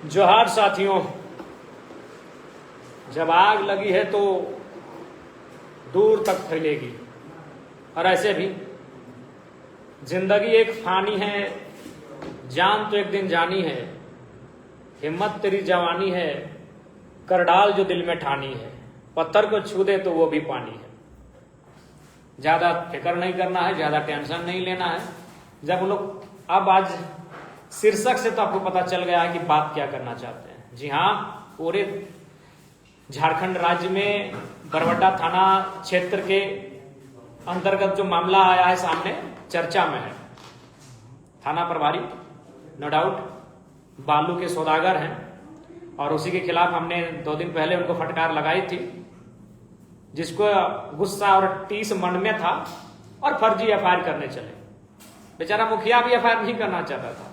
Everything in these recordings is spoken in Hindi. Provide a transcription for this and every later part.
जोहार साथियों, जब आग लगी है तो दूर तक फैलेगी। और ऐसे भी जिंदगी एक फानी है, जान तो एक दिन जानी है। हिम्मत तेरी जवानी है, कर डाल जो दिल में ठानी है। पत्थर को छू दे तो वो भी पानी है। ज्यादा फिक्र नहीं करना है, ज्यादा टेंशन नहीं लेना है। जब हम लोग अब आज शीर्षक से तो आपको पता चल गया है कि बात क्या करना चाहते हैं। जी हाँ, पूरे झारखंड राज्य में बरबड्डा थाना क्षेत्र के अंतर्गत जो मामला आया है सामने, चर्चा में है। थाना प्रभारी नो डाउट बालू के सौदागर हैं और उसी के खिलाफ हमने 2 दिन पहले उनको फटकार लगाई थी, जिसको गुस्सा और टीस मन में था और फर्जी एफआईआर करने चले। बेचारा मुखिया भी एफआईआर नहीं करना चाहता था।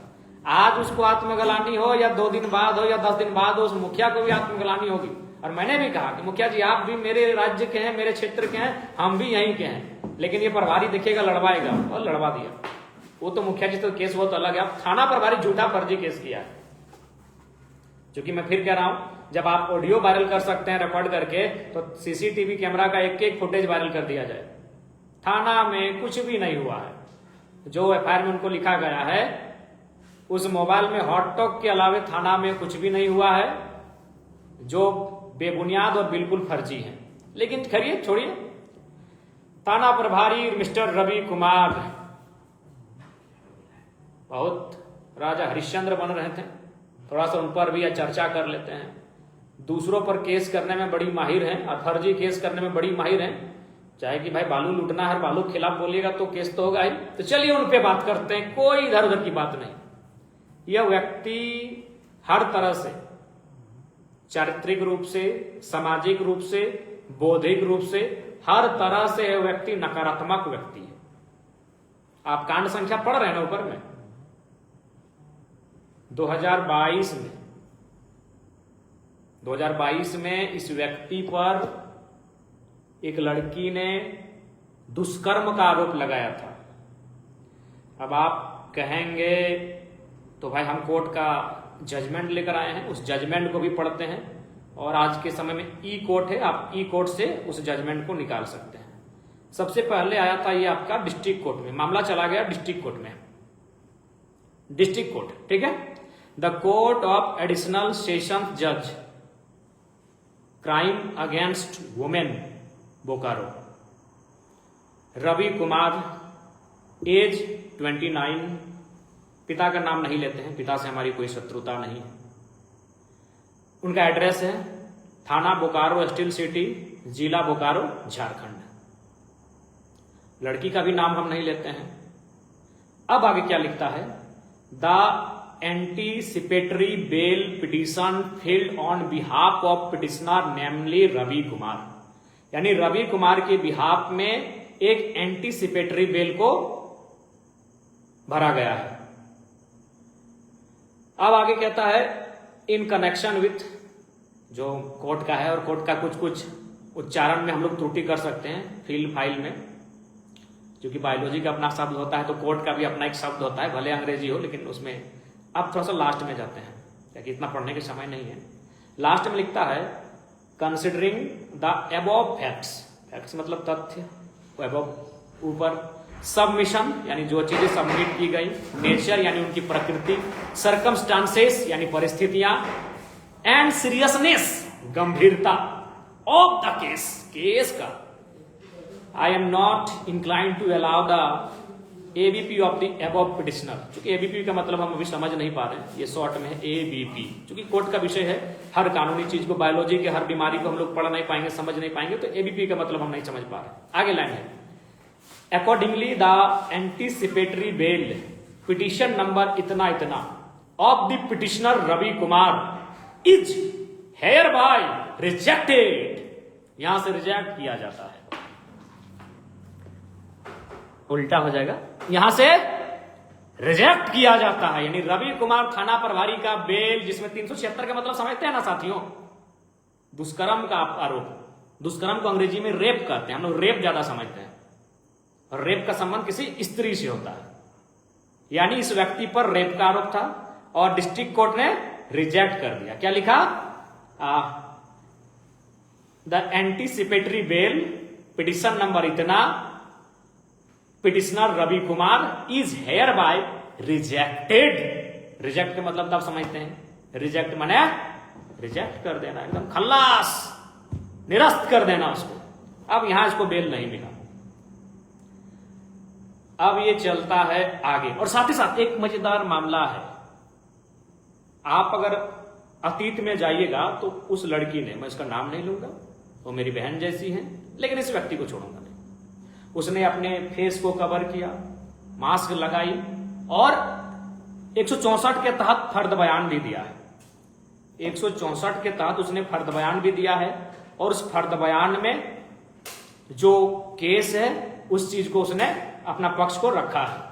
आज उसको आत्मग्लानि हो या 2 दिन बाद हो या 10 दिन बाद हो, उस मुखिया को भी आत्मग्लानि होगी। और मैंने भी कहा कि मुखिया जी, आप भी मेरे राज्य के हैं, मेरे क्षेत्र के हैं, हम भी यहीं के हैं, लेकिन ये प्रभारी देखिएगा लड़वाएगा, और लड़वा दिया। वो तो मुखिया जी तो केस बहुत अलग है। अब थाना प्रभारी झूठा फर्जी केस किया है। क्योंकि मैं फिर कह रहा हूं, जब आप ऑडियो वायरल कर सकते हैं रिकॉर्ड करके, तो सीसीटीवी कैमरा का एक फुटेज वायरल कर दिया जाए। थाना में कुछ भी नहीं हुआ है। जो एफआईआर में उनको लिखा गया है, उस मोबाइल में हॉट टॉक के अलावे थाना में कुछ भी नहीं हुआ है, जो बेबुनियाद और बिल्कुल फर्जी है। लेकिन खैरिए, छोड़िए। थाना प्रभारी मिस्टर रवि कुमार बहुत राजा हरिश्चंद्र बन रहे थे। थोड़ा सा उन पर भी चर्चा कर लेते हैं। दूसरों पर केस करने में बड़ी माहिर हैं और फर्जी केस करने में बड़ी माहिर हैं। चाहे कि भाई बालू लूटना है, बालू के खिलाफ बोलिएगा तो केस तो होगा ही। तो चलिए उन पे बात करते हैं, कोई इधर उधर की बात नहीं। यह व्यक्ति हर तरह से, चारित्रिक रूप से, सामाजिक रूप से, बौद्धिक रूप से, हर तरह से यह व्यक्ति नकारात्मक व्यक्ति है। आप कांड संख्या पढ़ रहे हैं ना ऊपर में। 2022 में इस व्यक्ति पर एक लड़की ने दुष्कर्म का आरोप लगाया था। अब आप कहेंगे तो भाई हम कोर्ट का जजमेंट लेकर आए हैं, उस जजमेंट को भी पढ़ते हैं। और आज के समय में ई कोर्ट है, आप ई कोर्ट से उस जजमेंट को निकाल सकते हैं। सबसे पहले आया था ये आपका डिस्ट्रिक्ट कोर्ट में, मामला चला गया डिस्ट्रिक्ट कोर्ट में। डिस्ट्रिक्ट कोर्ट, ठीक है। The court of additional session जज, crime against women, Bokaro. Ravi Kumar, age 29। पिता का नाम नहीं लेते हैं, पिता से हमारी कोई शत्रुता नहीं है। उनका एड्रेस है थाना बोकारो, स्टील सिटी, जिला बोकारो, झारखंड। लड़की का भी नाम हम नहीं लेते हैं। अब आगे क्या लिखता है? The anticipatory bail petition filed on behalf of petitioner namely Ravi Kumar, यानी रवि कुमार के बिहाफ में एक एंटीसिपेटरी बेल को भरा गया है। अब आगे कहता है इन कनेक्शन विथ, जो कोर्ट का है, और कोर्ट का कुछ कुछ उच्चारण में हम लोग त्रुटि कर सकते हैं फील्ड फाइल में, क्योंकि बायोलॉजी का अपना शब्द होता है तो कोर्ट का भी अपना एक शब्द होता है, भले अंग्रेजी हो, लेकिन उसमें अब थोड़ा सा लास्ट में जाते हैं, क्योंकि इतना पढ़ने के समय नहीं है। लास्ट में लिखता है considering the above facts, facts मतलब तथ्य, अबव ऊपर, सबमिशन यानी जो चीजें सबमिट की गई, नेचर यानी उनकी प्रकृति, सर्कमस्टांसेस यानी परिस्थितियां, एंड सीरियसनेस गंभीरता ऑफ द केस, केस का। I am not inclined to allow the ABP of the above petitioner. चूंकि एबीपी का मतलब हम अभी समझ नहीं पा रहे हैं, ये शॉर्ट में है एबीपी। चूंकि कोर्ट का विषय है, हर कानूनी चीज को, बायोलॉजी के हर बीमारी को हम लोग पढ़ नहीं पाएंगे, समझ नहीं पाएंगे, तो एबीपी का मतलब हम नहीं समझ पा रहे। आगे लाइन है accordingly the anticipatory bail petition number इतना इतना of the petitioner Ravi Kumar is hereby rejected. यहां से रिजेक्ट किया जाता है, उल्टा हो जाएगा, यहां से रिजेक्ट किया जाता है। यानी रवि कुमार थाना प्रभारी का बेल, जिसमें 376 का मतलब समझते हैं ना साथियों, दुष्कर्म का आरोप। दुष्कर्म को अंग्रेजी में रेप कहते हैं, हम लोग रेप ज्यादा समझते हैं, और रेप का संबंध किसी स्त्री से होता है। यानी इस व्यक्ति पर रेप का आरोप था और डिस्ट्रिक्ट कोर्ट ने रिजेक्ट कर दिया। क्या लिखा? The anticipatory bail petition number इतना, petitioner Ravi Kumar is hereby rejected. Reject के मतलब तब समझते हैं, रिजेक्ट माने रिजेक्ट कर देना, एकदम खल्लास, निरस्त कर देना उसको। अब यहां इसको बेल नहीं मिला। अब ये चलता है आगे, और साथ ही साथ एक मजेदार मामला है। आप अगर अतीत में जाइएगा तो उस लड़की ने, मैं उसका नाम नहीं लूंगा, वो मेरी बहन जैसी है, लेकिन इस व्यक्ति को छोड़ूंगा नहीं, उसने अपने फेस को कवर किया, मास्क लगाई और 164 के तहत फर्द बयान भी दिया है। 164 के तहत उसने फर्द बयान भी दिया है, और उस फर्द बयान में जो केस है उस चीज को उसने अपना पक्ष को रखा है।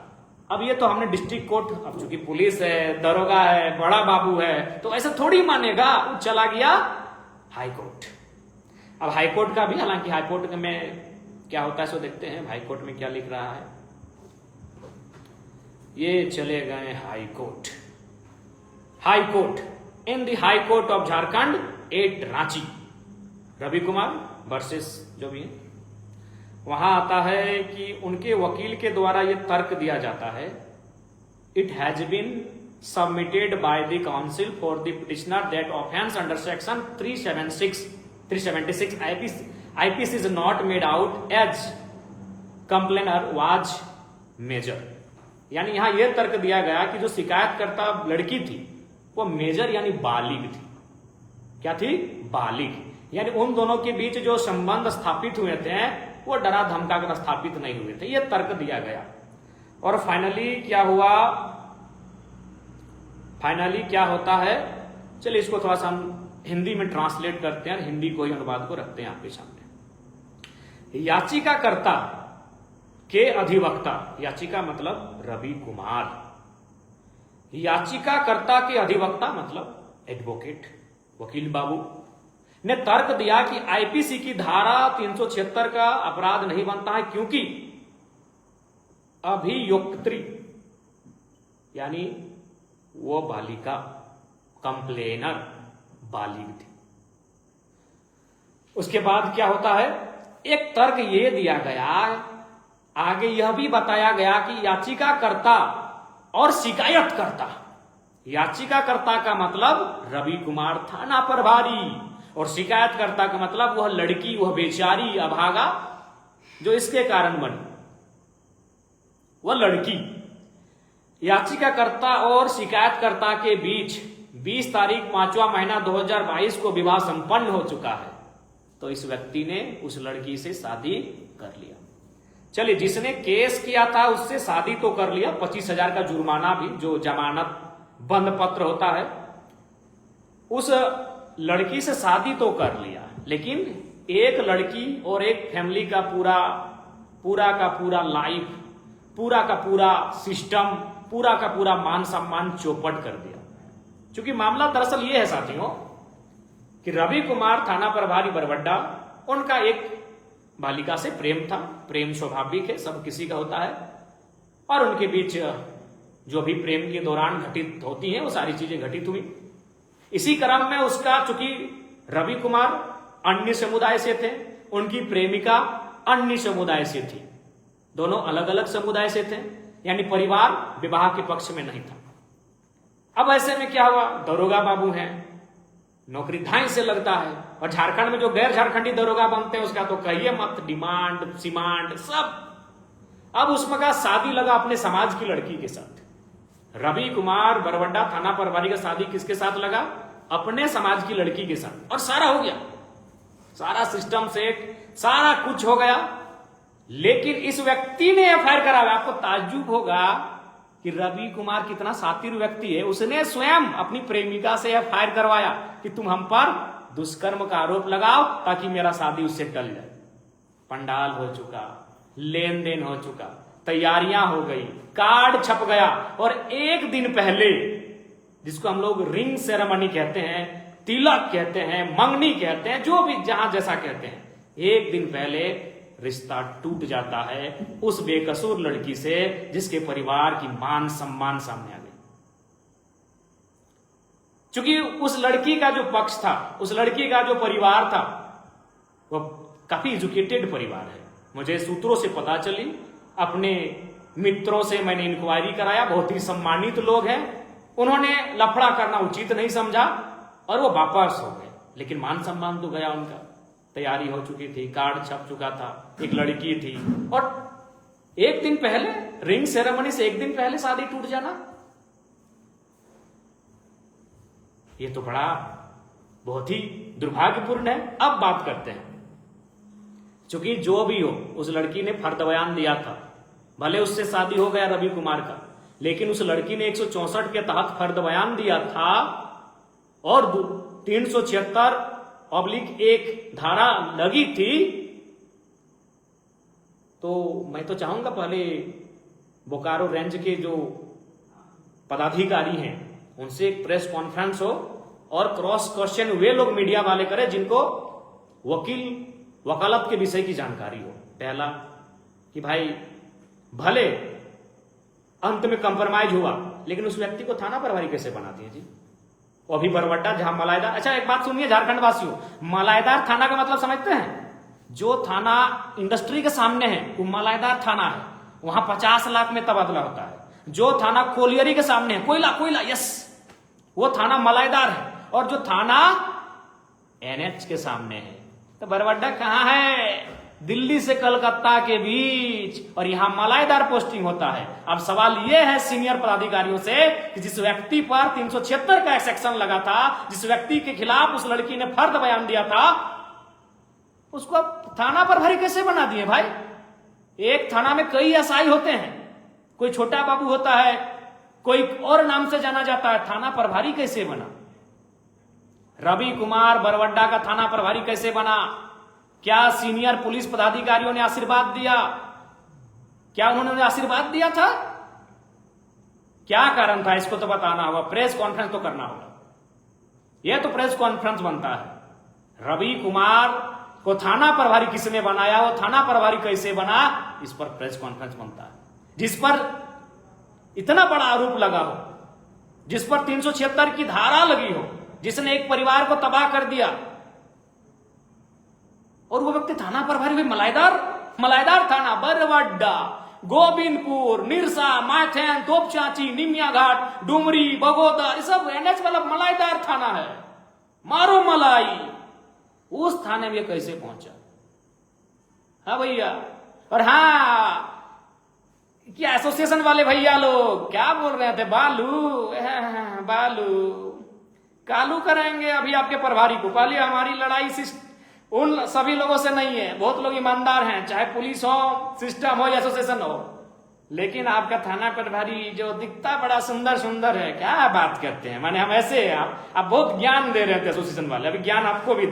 अब ये तो हमने डिस्ट्रिक्ट कोर्ट, अब चूंकि पुलिस है, दरोगा है, बड़ा बाबू है, तो ऐसा थोड़ी मानेगा, वो चला गया हाई कोर्ट। अब हाई कोर्ट का भी, हालांकि हाई कोर्ट में क्या होता है सो देखते हैं, हाई कोर्ट में क्या लिख रहा है। ये चले गए high court. High court, in the high court of Jharkhand at Ranchi, Ravi Kumar versus जो भी है, वहां आता है कि उनके वकील के द्वारा यह तर्क दिया जाता है, it has been submitted by the counsel for the petitioner that offence under section 376 IPC is not made out as complainer was major. यानी यहां यह तर्क दिया गया कि जो शिकायतकर्ता लड़की थी वो मेजर यानी बालिग थी। क्या थी? बालिग। यानी उन दोनों के बीच जो संबंध स्थापित हुए थे वो डरा धमका कर स्थापित नहीं हुए थे, यह तर्क दिया गया। और फाइनली क्या हुआ? फाइनली क्या होता है, चलिए इसको थोड़ा सा हम हिंदी में ट्रांसलेट करते हैं, हिंदी को ही अनुवाद को रखते हैं आपके सामने। याचिकाकर्ता के अधिवक्ता, याचिका मतलब रवि कुमार, याचिकाकर्ता के अधिवक्ता मतलब एडवोकेट, वकील बाबू ने तर्क दिया कि आईपीसी की धारा 376 का अपराध नहीं बनता है, क्योंकि अभियुक्त्री यानी वो बालिका, कंप्लेनर बालिग थी। उसके बाद क्या होता है, एक तर्क यह दिया गया, आगे यह भी बताया गया कि याचिकाकर्ता और शिकायतकर्ता, याचिकाकर्ता का मतलब रवि कुमार थाना प्रभारी, और शिकायतकर्ता का मतलब वह लड़की, वह बेचारी अभागा जो इसके कारण बनी, वह लड़की। याचिकाकर्ता और शिकायतकर्ता के बीच 20 तारीख 5वां महीना 2022 को विवाह संपन्न हो चुका है। तो इस व्यक्ति ने उस लड़की से शादी कर लिया। चलिए, जिसने केस किया था उससे शादी तो कर लिया, 25,000 का जुर्माना भी, जो जमानत बंद पत्र होता है, उस लड़की से शादी तो कर लिया, लेकिन एक लड़की और एक फैमिली का पूरा का पूरा लाइफ, पूरा का पूरा सिस्टम, पूरा का पूरा मान सम्मान चौपट कर दिया। क्योंकि मामला दरअसल ये है साथियों कि रवि कुमार थाना प्रभारी बरवड्डा, उनका एक बालिका से प्रेम था, प्रेम स्वाभाविक है, सब किसी का होता है, और उनके बीच जो भी प्रेम के दौरान घटित होती हैं वो सारी चीजें घटित हुई। इसी क्रम में उसका, चूंकि रवि कुमार अन्य समुदाय से थे, उनकी प्रेमिका अन्य समुदाय से थी, दोनों अलग अलग समुदाय से थे, यानी परिवार विवाह के पक्ष में नहीं था। अब ऐसे में क्या हुआ, दरोगा बाबू हैं, नौकरी धाई से लगता है, और झारखंड में जो गैर झारखंडी दरोगा बनते हैं उसका तो कहिए मत, डिमांड सिमांड सब। अब उसमें का शादी लगा अपने समाज की लड़की के साथ। रवि कुमार बरवड्डा थाना प्रभारी का शादी किसके साथ लगा? अपने समाज की लड़की के साथ, और सारा हो गया, सारा सिस्टम सेट, सारा कुछ हो गया। लेकिन इस व्यक्ति ने एफआईआर कराया। आपको ताज्जुब होगा कि रवि कुमार कितना शातिर व्यक्ति है, उसने स्वयं अपनी प्रेमिका से एफआईआर करवाया कि तुम हम पर दुष्कर्म का आरोप लगाओ ताकि मेरा शादी उससे टल जाए। पंडाल हो चुका, लेन देन हो चुका, तैयारियां हो गई, कार्ड छप गया, और एक दिन पहले, जिसको हम लोग रिंग सेरेमनी कहते हैं, तिलक कहते हैं, मंगनी कहते हैं, जो भी जहां जैसा कहते हैं, एक दिन पहले रिश्ता टूट जाता है उस बेकसूर लड़की से जिसके परिवार की मान सम्मान सामने आ गई। क्योंकि उस लड़की का जो पक्ष था, उस लड़की का जो परिवार था, वो काफी एजुकेटेड परिवार है। मुझे सूत्रों से पता चली, अपने मित्रों से मैंने इंक्वायरी कराया, बहुत ही सम्मानित लोग हैं। उन्होंने लफड़ा करना उचित नहीं समझा और वो वापस हो गए। लेकिन मान सम्मान तो गया उनका, तैयारी हो चुकी थी, कार्ड छप चुका था, एक लड़की थी, और एक दिन पहले रिंग सेरेमनी से एक दिन पहले शादी टूट जाना, ये तो बड़ा बहुत ही दुर्भाग्यपूर्ण है। अब बात करते हैं, क्योंकि जो भी हो, उस लड़की ने फर्द बयान दिया था, भले उससे शादी हो गया रवि कुमार का, लेकिन उस लड़की ने 164 के तहत फर्द बयान दिया था और 376/1 धारा लगी थी। तो मैं तो चाहूंगा पहले बोकारो रेंज के जो पदाधिकारी हैं उनसे एक प्रेस कॉन्फ्रेंस हो और क्रॉस क्वेश्चन वे लोग मीडिया वाले करें जिनको वकालत के विषय की जानकारी हो। पहला कि भाई भले अंत में कंप्रोमाइज हुआ, लेकिन उस व्यक्ति को थाना प्रभारी कैसे बना दिए जी? वो भी बरवड्डा, जहां मलाईदार। अच्छा एक बात सुनिए झारखंड वासियों, मलाईदार थाना का मतलब समझते हैं? जो थाना इंडस्ट्री के सामने है वो मलाईदार थाना है, वहां 50 लाख में तबादला होता है। जो थाना कोलियरी के सामने है, कोयला, यस, वो थाना मलाईदार है। और जो थाना NH के सामने है, तो बरवड्डा कहां है? दिल्ली से कलकत्ता के बीच, और यहां मलाईदार पोस्टिंग होता है। अब सवाल यह है सीनियर पदाधिकारियों से कि जिस व्यक्ति पर 376 का सेक्शन लगा था, जिस व्यक्ति के खिलाफ उस लड़की ने फर्द बयान दिया था, उसको थाना प्रभारी कैसे बना दिए भाई? एक थाना में कई SI होते हैं, कोई छोटा बाबू होता है, कोई और नाम से जाना जाता है, थाना प्रभारी कैसे बना? रवि कुमार बरवड्डा का थाना प्रभारी कैसे बना? क्या सीनियर पुलिस पदाधिकारियों ने आशीर्वाद दिया? क्या उन्होंने आशीर्वाद दिया था? क्या कारण था? इसको तो बताना होगा, प्रेस कॉन्फ्रेंस तो करना होगा। यह तो प्रेस कॉन्फ्रेंस बनता है। रवि कुमार को थाना प्रभारी किसने बनाया, वो थाना प्रभारी कैसे बना, इस पर प्रेस कॉन्फ्रेंस बनता है। जिस पर इतना बड़ा आरोप लगा हो, जिस पर 376 की धारा लगी हो, जिसने एक परिवार को तबाह कर दिया, और वो व्यक्ति थाना प्रभारी भी मलाईदार थाना, बरवड्डा, गोविंदपुर, निरसा, माथेन, तोपचाची, निमिया घाट, डुमरी, बगोदर, ये सब NH वाला मलाईदार थाना है। मारो मलाई, उस थाने में कैसे पहुंचा? हाँ भैया। और हाँ, क्या एसोसिएशन वाले भैया लोग क्या बोल रहे थे? बालू कालू करेंगे अभी आपके प्रभारी को। पहले हमारी लड़ाई उन सभी लोगों से नहीं है, बहुत लोग ईमानदार हैं, चाहे पुलिस हो, सिस्टम हो या एसोसिएशन हो, लेकिन आपका थाना प्रभारी जो दिखता बड़ा सुंदर है, क्या बात करते हैं? माने हम ऐसे, आप बहुत ज्ञान दे रहे थे एसोसिएशन वाले, अभी ज्ञान आपको भी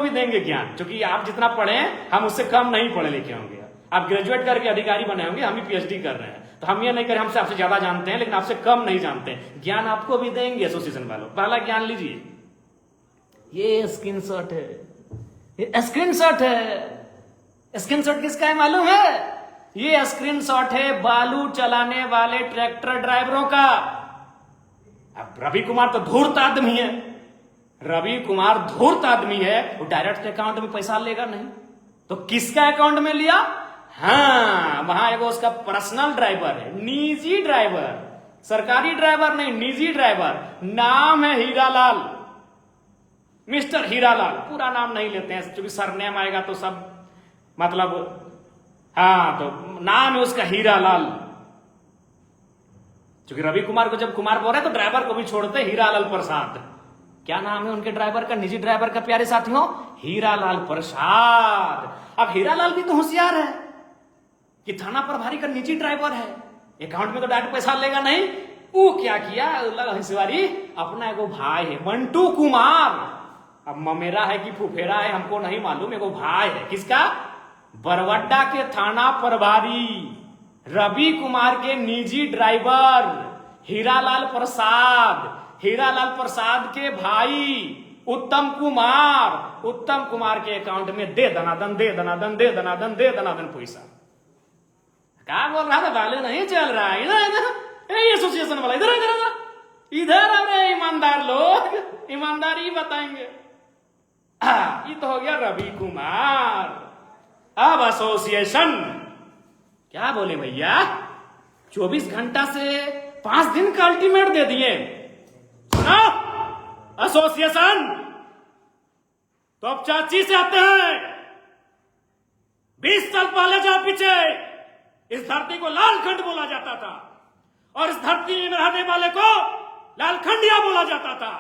देंगे ज्ञान, क्योंकि आप जितना पढ़े हम उससे कम नहीं पढ़े लिखे होंगे। आप ग्रेजुएट करके अधिकारी बने होंगे, हम भी PhD कर रहे हैं, तो हम ये नहीं करें हमसे आपसे ज्यादा जानते हैं, लेकिन आपसे कम नहीं जानते। ज्ञान आपको भी देंगे एसोसिएशन वालों। पहला ज्ञान लीजिए, ये स्क्रीनशॉट किसका है मालूम है? ये स्क्रीनशॉट है बालू चलाने वाले ट्रैक्टर ड्राइवरों का। अब रवि कुमार तो धूर्त आदमी है, वो डायरेक्ट अकाउंट में पैसा लेगा नहीं, तो किसका अकाउंट में लिया? हाँ, वहां एगो उसका पर्सनल ड्राइवर है, निजी ड्राइवर, सरकारी ड्राइवर नहीं, निजी ड्राइवर, नाम है हीरालाल, मिस्टर हीरालाल। पूरा नाम नहीं लेते हैं, क्योंकि सरनेम आएगा तो सब मतलब, हाँ, तो नाम है उसका हीरालाल। क्योंकि रवि कुमार को जब कुमार बोल रहे तो ड्राइवर को भी छोड़ते, हीरालाल प्रसाद। क्या नाम है उनके ड्राइवर का, निजी ड्राइवर का, प्यारे साथियों? हीरालाल प्रसाद। अब हीरालाल भी तो होशियार है कि थाना प्रभारी का निजी ड्राइवर है, अकाउंट में तो डायरेक्ट पैसा लेगा नहीं। वो क्या किया, हिस्सेवारी, अपना एगो भाई है मंटू कुमार, अब ममेरा है कि फुफेरा है हमको नहीं मालूम, एगो भाई है किसका, बरवड्डा के थाना प्रभारी रवि कुमार के निजी ड्राइवर हीरालाल प्रसाद के भाई उत्तम कुमार के अकाउंट में दे दनादन पैसा। क्या बोल रहा था? बाले नहीं चल रहा है, इधर एसोसिएशन वाला, इधर अरे ईमानदारी बताएंगे। ये तो हो गया रवि कुमार। अब एसोसिएशन क्या बोले भैया, 24 घंटा से 5 दिन का अल्टीमेट दे दिए। सुनो एसोसिएशन, तो अब चाची से आते हैं। 20 साल पहले जाओ पीछे, इस धरती को लालखंड बोला जाता था और इस धरती में रहने वाले को लालखंडिया बोला जाता था।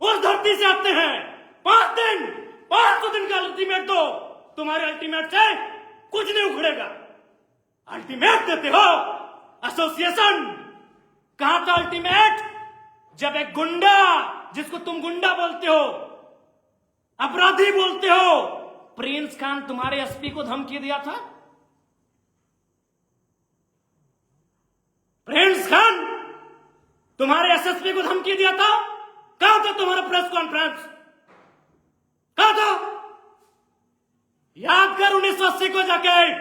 उस धरती से आते हैं। 500 दिन का अल्टीमेट दो, तुम्हारे अल्टीमेट से कुछ नहीं उखड़ेगा। अल्टीमेट देते हो एसोसिएशन। कहां था अल्टीमेट जब एक गुंडा, जिसको तुम गुंडा बोलते हो, अपराधी बोलते हो, प्रिंस खान तुम्हारे एसपी को धमकी दिया था। प्रिंस खान तुम्हारे एसएसपी को धमकी दिया था। कहां था तुम्हारा प्रेस कॉन्फ्रेंस? कहां था? याद कर 1980 को जाके,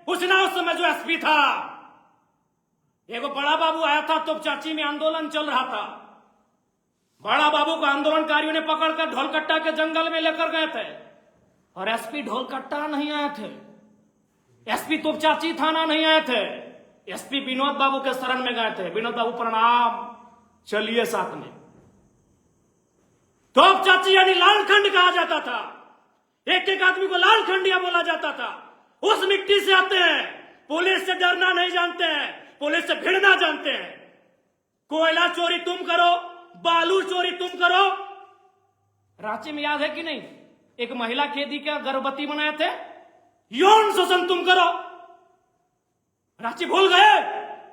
पूछना उस समय जो एसपी था। एगो बड़ा बाबू आया था, तो चाची में आंदोलन चल रहा था। बड़ा बाबू को आंदोलनकारियों ने पकड़कर ढोलकट्टा के जंगल में लेकर गए थे और एसपी ढोलकट्टा नहीं आए थे, एसपी तोपचाची थाना नहीं आए थे, एसपी विनोद बाबू के शरण में गए थे। विनोद बाबू प्रणाम, चलिए साथ में। तोपचाची यानी लालखंड कहा जाता था। एक एक आदमी को लालखंडिया बोला जाता था। उस मिट्टी से आते हैं। पुलिस से डरना नहीं जानते हैं, पुलिस से भिड़ना जानते हैं। कोयला चोरी तुम करो, बालू चोरी तुम करो। रांची में याद है कि नहीं, एक महिला कैदी का गर्भवती बनाए थे। यौन शोषण तुम करो। रांची भूल गए?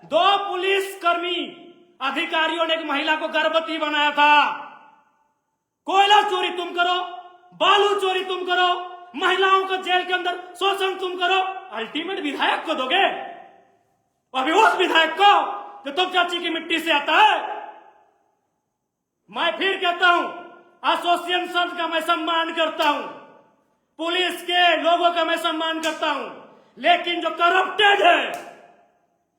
2 पुलिस कर्मी अधिकारियों ने एक महिला को गर्भवती बनाया था। कोयला चोरी तुम करो, बालू चोरी तुम करो, महिलाओं को जेल के अंदर शोषण तुम करो। अल्टीमेट विधायक को दोगे? अभी उस विधायक को जो तुम चाची की मिट्टी से आता है। मैं फिर कहता हूं, एसोसिएशन का मैं सम्मान करता हूं, पुलिस के लोगों का मैं सम्मान करता हूं, लेकिन जो करप्टेड है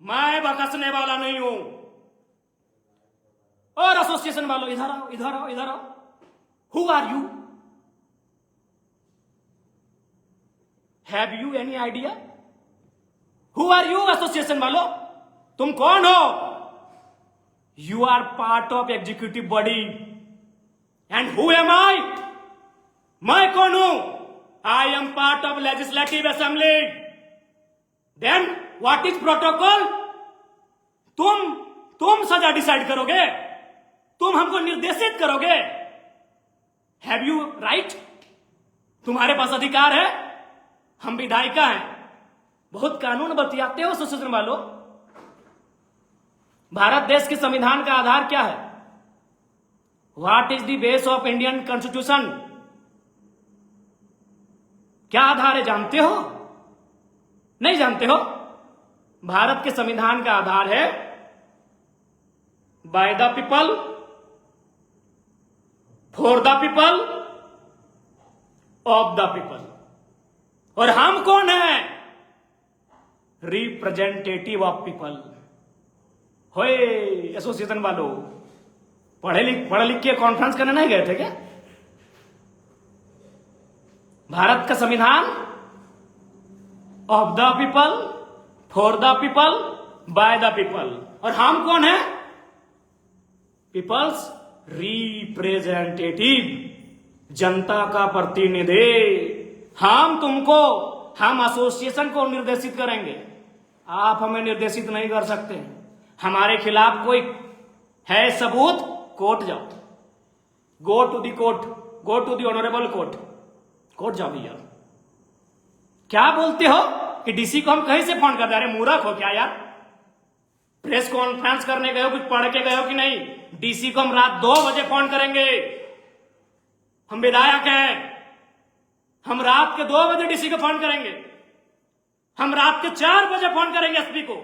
मैं बकसने वाला नहीं हूं। और एसोसिएशन वालों, इधर आओ, इधर आओ, इधर आओ। Who are you? Have you any idea? Who are you association वालों? तुम कौन हो? You are part of executive body and who am I? मैं कौन हूं? I am part of legislative assembly. Then what is protocol? तुम सजा डिसाइड करोगे, तुम हमको निर्देशित करोगे। Have you right? तुम्हारे पास अधिकार है। हम विधायिका हैं, बहुत कानून बतियाते हो एसोसिएशन वालों। भारत देश के संविधान का आधार क्या है? What is the base of Indian constitution? क्या आधार है, जानते हो? नहीं जानते हो? भारत के संविधान का आधार है by the people, for the people, of the people. और हम कौन है? Representative of people. होए एसोसिएशन वालों, पढ़े लिख के कॉन्फ्रेंस करने नहीं गए थे क्या? भारत का संविधान of the people, for the people, by the people. और हम कौन है? पीपल्स रिप्रेजेंटेटिव, जनता का प्रतिनिधि। हम एसोसिएशन को निर्देशित करेंगे, आप हमें निर्देशित नहीं कर सकते। हमारे खिलाफ कोई है सबूत, कोर्ट जाओ, go to the court, go to the honourable court, court जाओ भैया। क्या बोलते हो कि डीसी को हम कहीं से फोन कर दे? अरे मूर्ख हो क्या यार? प्रेस कॉन्फ्रेंस करने गए हो, कुछ पढ़ के गए हो कि नहीं? डीसी को हम रात 2 बजे फोन करेंगे। हम विधायक हैं, हम रात के 2 बजे डीसी को फोन करेंगे, हम रात के 4 बजे फोन करेंगे एसपी को।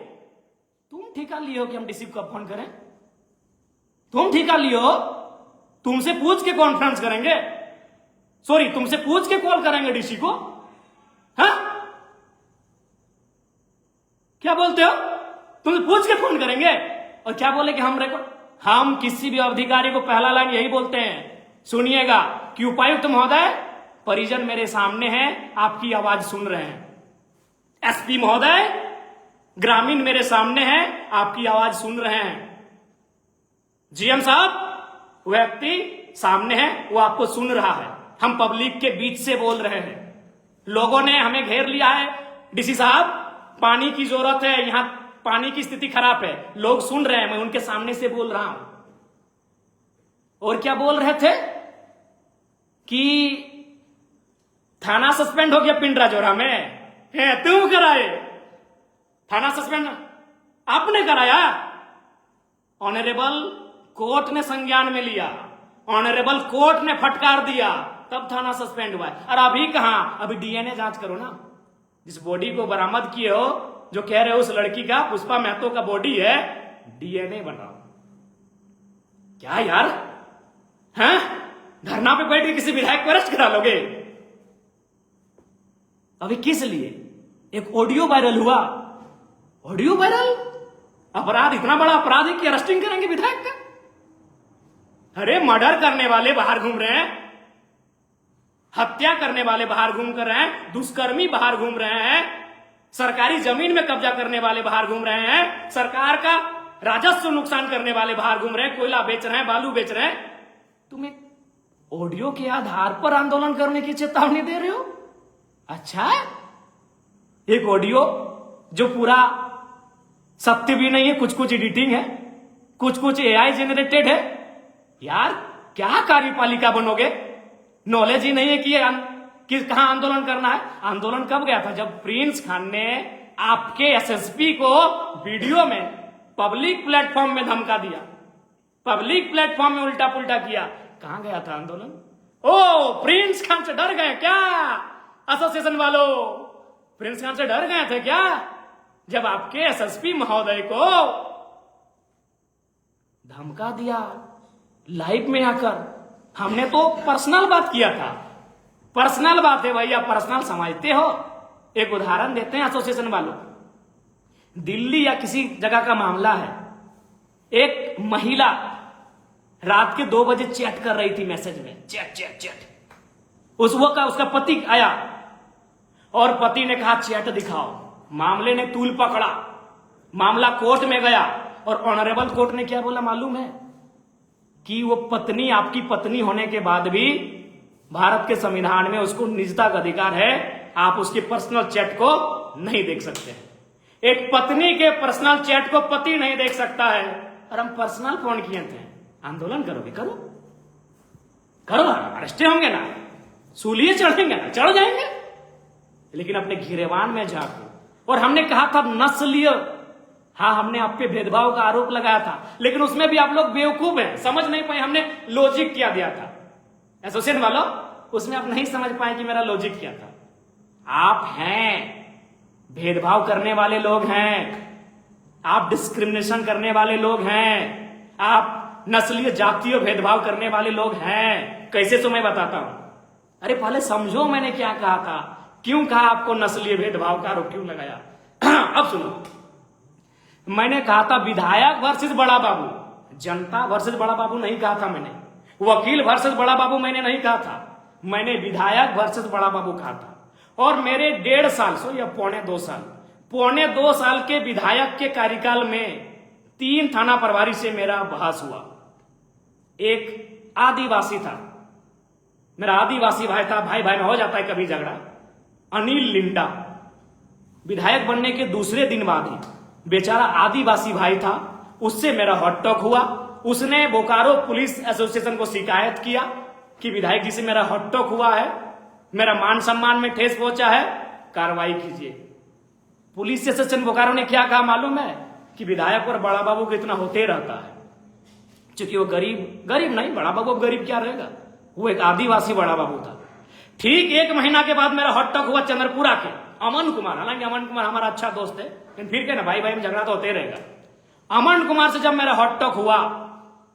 तुम ठेका लिए हो कि हम डीसी को फोन करें? तुम ठेका लिए हो? तुमसे पूछ के कॉन्फ्रेंस करेंगे, सॉरी तुमसे पूछ के कॉल करेंगे डीसी को? हाँ, क्या बोलते हो? तुमसे पूछ के फोन करेंगे और क्या बोले कि हम किसी भी अधिकारी को पहला लाइन यही बोलते हैं, सुनिएगा कि उपायुक्त महोदय, परिजन मेरे सामने हैं, आपकी आवाज सुन रहे हैं। एसपी महोदय, ग्रामीण मेरे सामने हैं, आपकी आवाज सुन रहे हैं। जीएम साहब, व्यक्ति सामने है, वो आपको सुन रहा है। हम पब्लिक के बीच से बोल रहे हैं। लोगों ने हमें घेर लिया है। डीसी साहब, पानी की जरूरत है, यहां पानी की स्थिति खराब है। लोग सुन रहे हैं, मैं उनके सामने से बोल रहा हूं। और क्या बोल रहे थे कि थाना सस्पेंड हो गया पिंड राजौरा में। है तुम कराए थाना सस्पेंड? आपने कराया? ऑनरेबल कोर्ट ने संज्ञान में लिया, ऑनरेबल कोर्ट ने फटकार दिया, तब थाना सस्पेंड हुआ है। और अभी कहां? अभी डीएनए जांच करो ना। जिस बॉडी को बरामद किए हो, जो कह रहे हो उस लड़की का, पुष्पा महतो का बॉडी है, डीएनए बनाओ। क्या यार, हैं? धरना पे बैठ के किसी विधायक को अरेस्ट करा लोगे? अभी किस लिए? एक ऑडियो वायरल हुआ। Audio viral? अपराध इतना बड़ा अपराध है कि अरेस्टिंग करेंगे विधायक का? अरे मर्डर करने वाले बाहर घूम रहे हैं, हत्या करने वाले बाहर घूम कर रहे हैं, दुष्कर्मी बाहर घूम रहे हैं, सरकारी जमीन में कब्जा करने वाले बाहर घूम रहे हैं, सरकार का राजस्व नुकसान करने वाले बाहर घूम रहे हैं, कोयला बेच रहे हैं, बालू बेच रहे हैं। तुम एक ऑडियो के आधार पर आंदोलन करने की चेतावनी दे रहे हो? अच्छा, एक ऑडियो जो पूरा सत्य भी नहीं है, कुछ कुछ एडिटिंग है, कुछ कुछ एआई जेनरेटेड है। यार क्या कार्यपालिका बनोगे? नॉलेज ही नहीं है कि कहां आंदोलन करना है। आंदोलन कब गया था? जब प्रिंस खान ने आपके एसएसपी को वीडियो में पब्लिक प्लेटफॉर्म में धमका दिया, पब्लिक प्लेटफॉर्म में उल्टा पुल्टा किया। कहां गया था आंदोलन? ओ, प्रिंस खान से डर गए क्या एसोसिएशन वालों? प्रिंस खान से डर गए थे क्या जब आपके एसएसपी महोदय को धमका दिया लाइव में आकर? हमने तो पर्सनल बात किया था। पर्सनल बात है भैया, पर्सनल समझते हो। एक उदाहरण देते हैं एसोसिएशन वालों। दिल्ली या किसी जगह का मामला है, एक महिला रात के 2 बजे चैट कर रही थी, मैसेज में चैट चैट चैट। उसका पति आया और पति ने कहा चैट दिखाओ। मामले ने तूल पकड़ा, मामला कोर्ट में गया और ऑनरेबल कोर्ट ने क्या बोला मालूम है? कि वो पत्नी, आपकी पत्नी होने के बाद भी भारत के संविधान में उसको निजता का अधिकार है, आप उसके पर्सनल चैट को नहीं देख सकते हैं। एक पत्नी के पर्सनल चैट को पति नहीं देख सकता है। और हम पर्सनल फोन किए थे। आंदोलन करोगे? करो करो, अरेस्ट होंगे ना, सूलिए चढ़ेंगे ना, चढ़ जाएंगे, लेकिन अपने घिरेवान में जाकर। और हमने कहा था नस्लीय, हाँ हमने आप पे भेदभाव का आरोप लगाया था, लेकिन उसमें भी आप लोग बेवकूफ हैं, समझ नहीं पाए। हमने लॉजिक क्या दिया था एसोसिएशन वालों, उसमें आप नहीं समझ पाए कि मेरा लॉजिक क्या था। आप हैं भेदभाव करने वाले लोग हैं, आप डिस्क्रिमिनेशन करने वाले लोग हैं, आप नस्लीय जातीय भेदभाव करने वाले लोग हैं। कैसे तो मैं बताता हूं। अरे पहले समझो मैंने क्या कहा था, क्यों कहा आपको नस्लीय भेदभाव का आरोप क्यों लगाया। अब सुनो, मैंने कहा था विधायक वर्सेस बड़ा बाबू, जनता वर्सेस बड़ा बाबू नहीं कहा था मैंने, वकील वर्सेस बड़ा बाबू मैंने नहीं कहा था, मैंने विधायक वर्सेस बड़ा बाबू कहा था। और मेरे 1.5 साल या पौने 2 साल के विधायक के कार्यकाल में 3 थाना प्रभारी से मेरा बहस हुआ। एक आदिवासी था, मेरा आदिवासी भाई था, भाई भाई में हो जाता है कभी झगड़ा, अनिल लिंडा। विधायक बनने के दूसरे दिन बाद ही बेचारा आदिवासी भाई था, उससे मेरा हॉट टॉक हुआ। उसने बोकारो पुलिस एसोसिएशन को शिकायत किया कि विधायक जी से मेरा हॉट टॉक हुआ है, मेरा मान सम्मान में ठेस पहुंचा है, कार्रवाई कीजिए। पुलिस एसोसिएशन बोकारो ने क्या कहा मालूम है? कि विधायक और बड़ा बाबू को इतना होते रहता है, क्योंकि वो गरीब नहीं, बड़ा बाबू गरीब क्या रहेगा, वो एक आदिवासी बड़ा बाबू था। ठीक 1 महीना के बाद मेरा हॉट टॉक हुआ चंद्रपुरा के अमन कुमार, हालांकि अमन कुमार हमारा अच्छा दोस्त है, लेकिन फिर क्या ना, भाई भाई में झगड़ा तो होते रहेगा। अमन कुमार से जब मेरा हॉट टॉक हुआ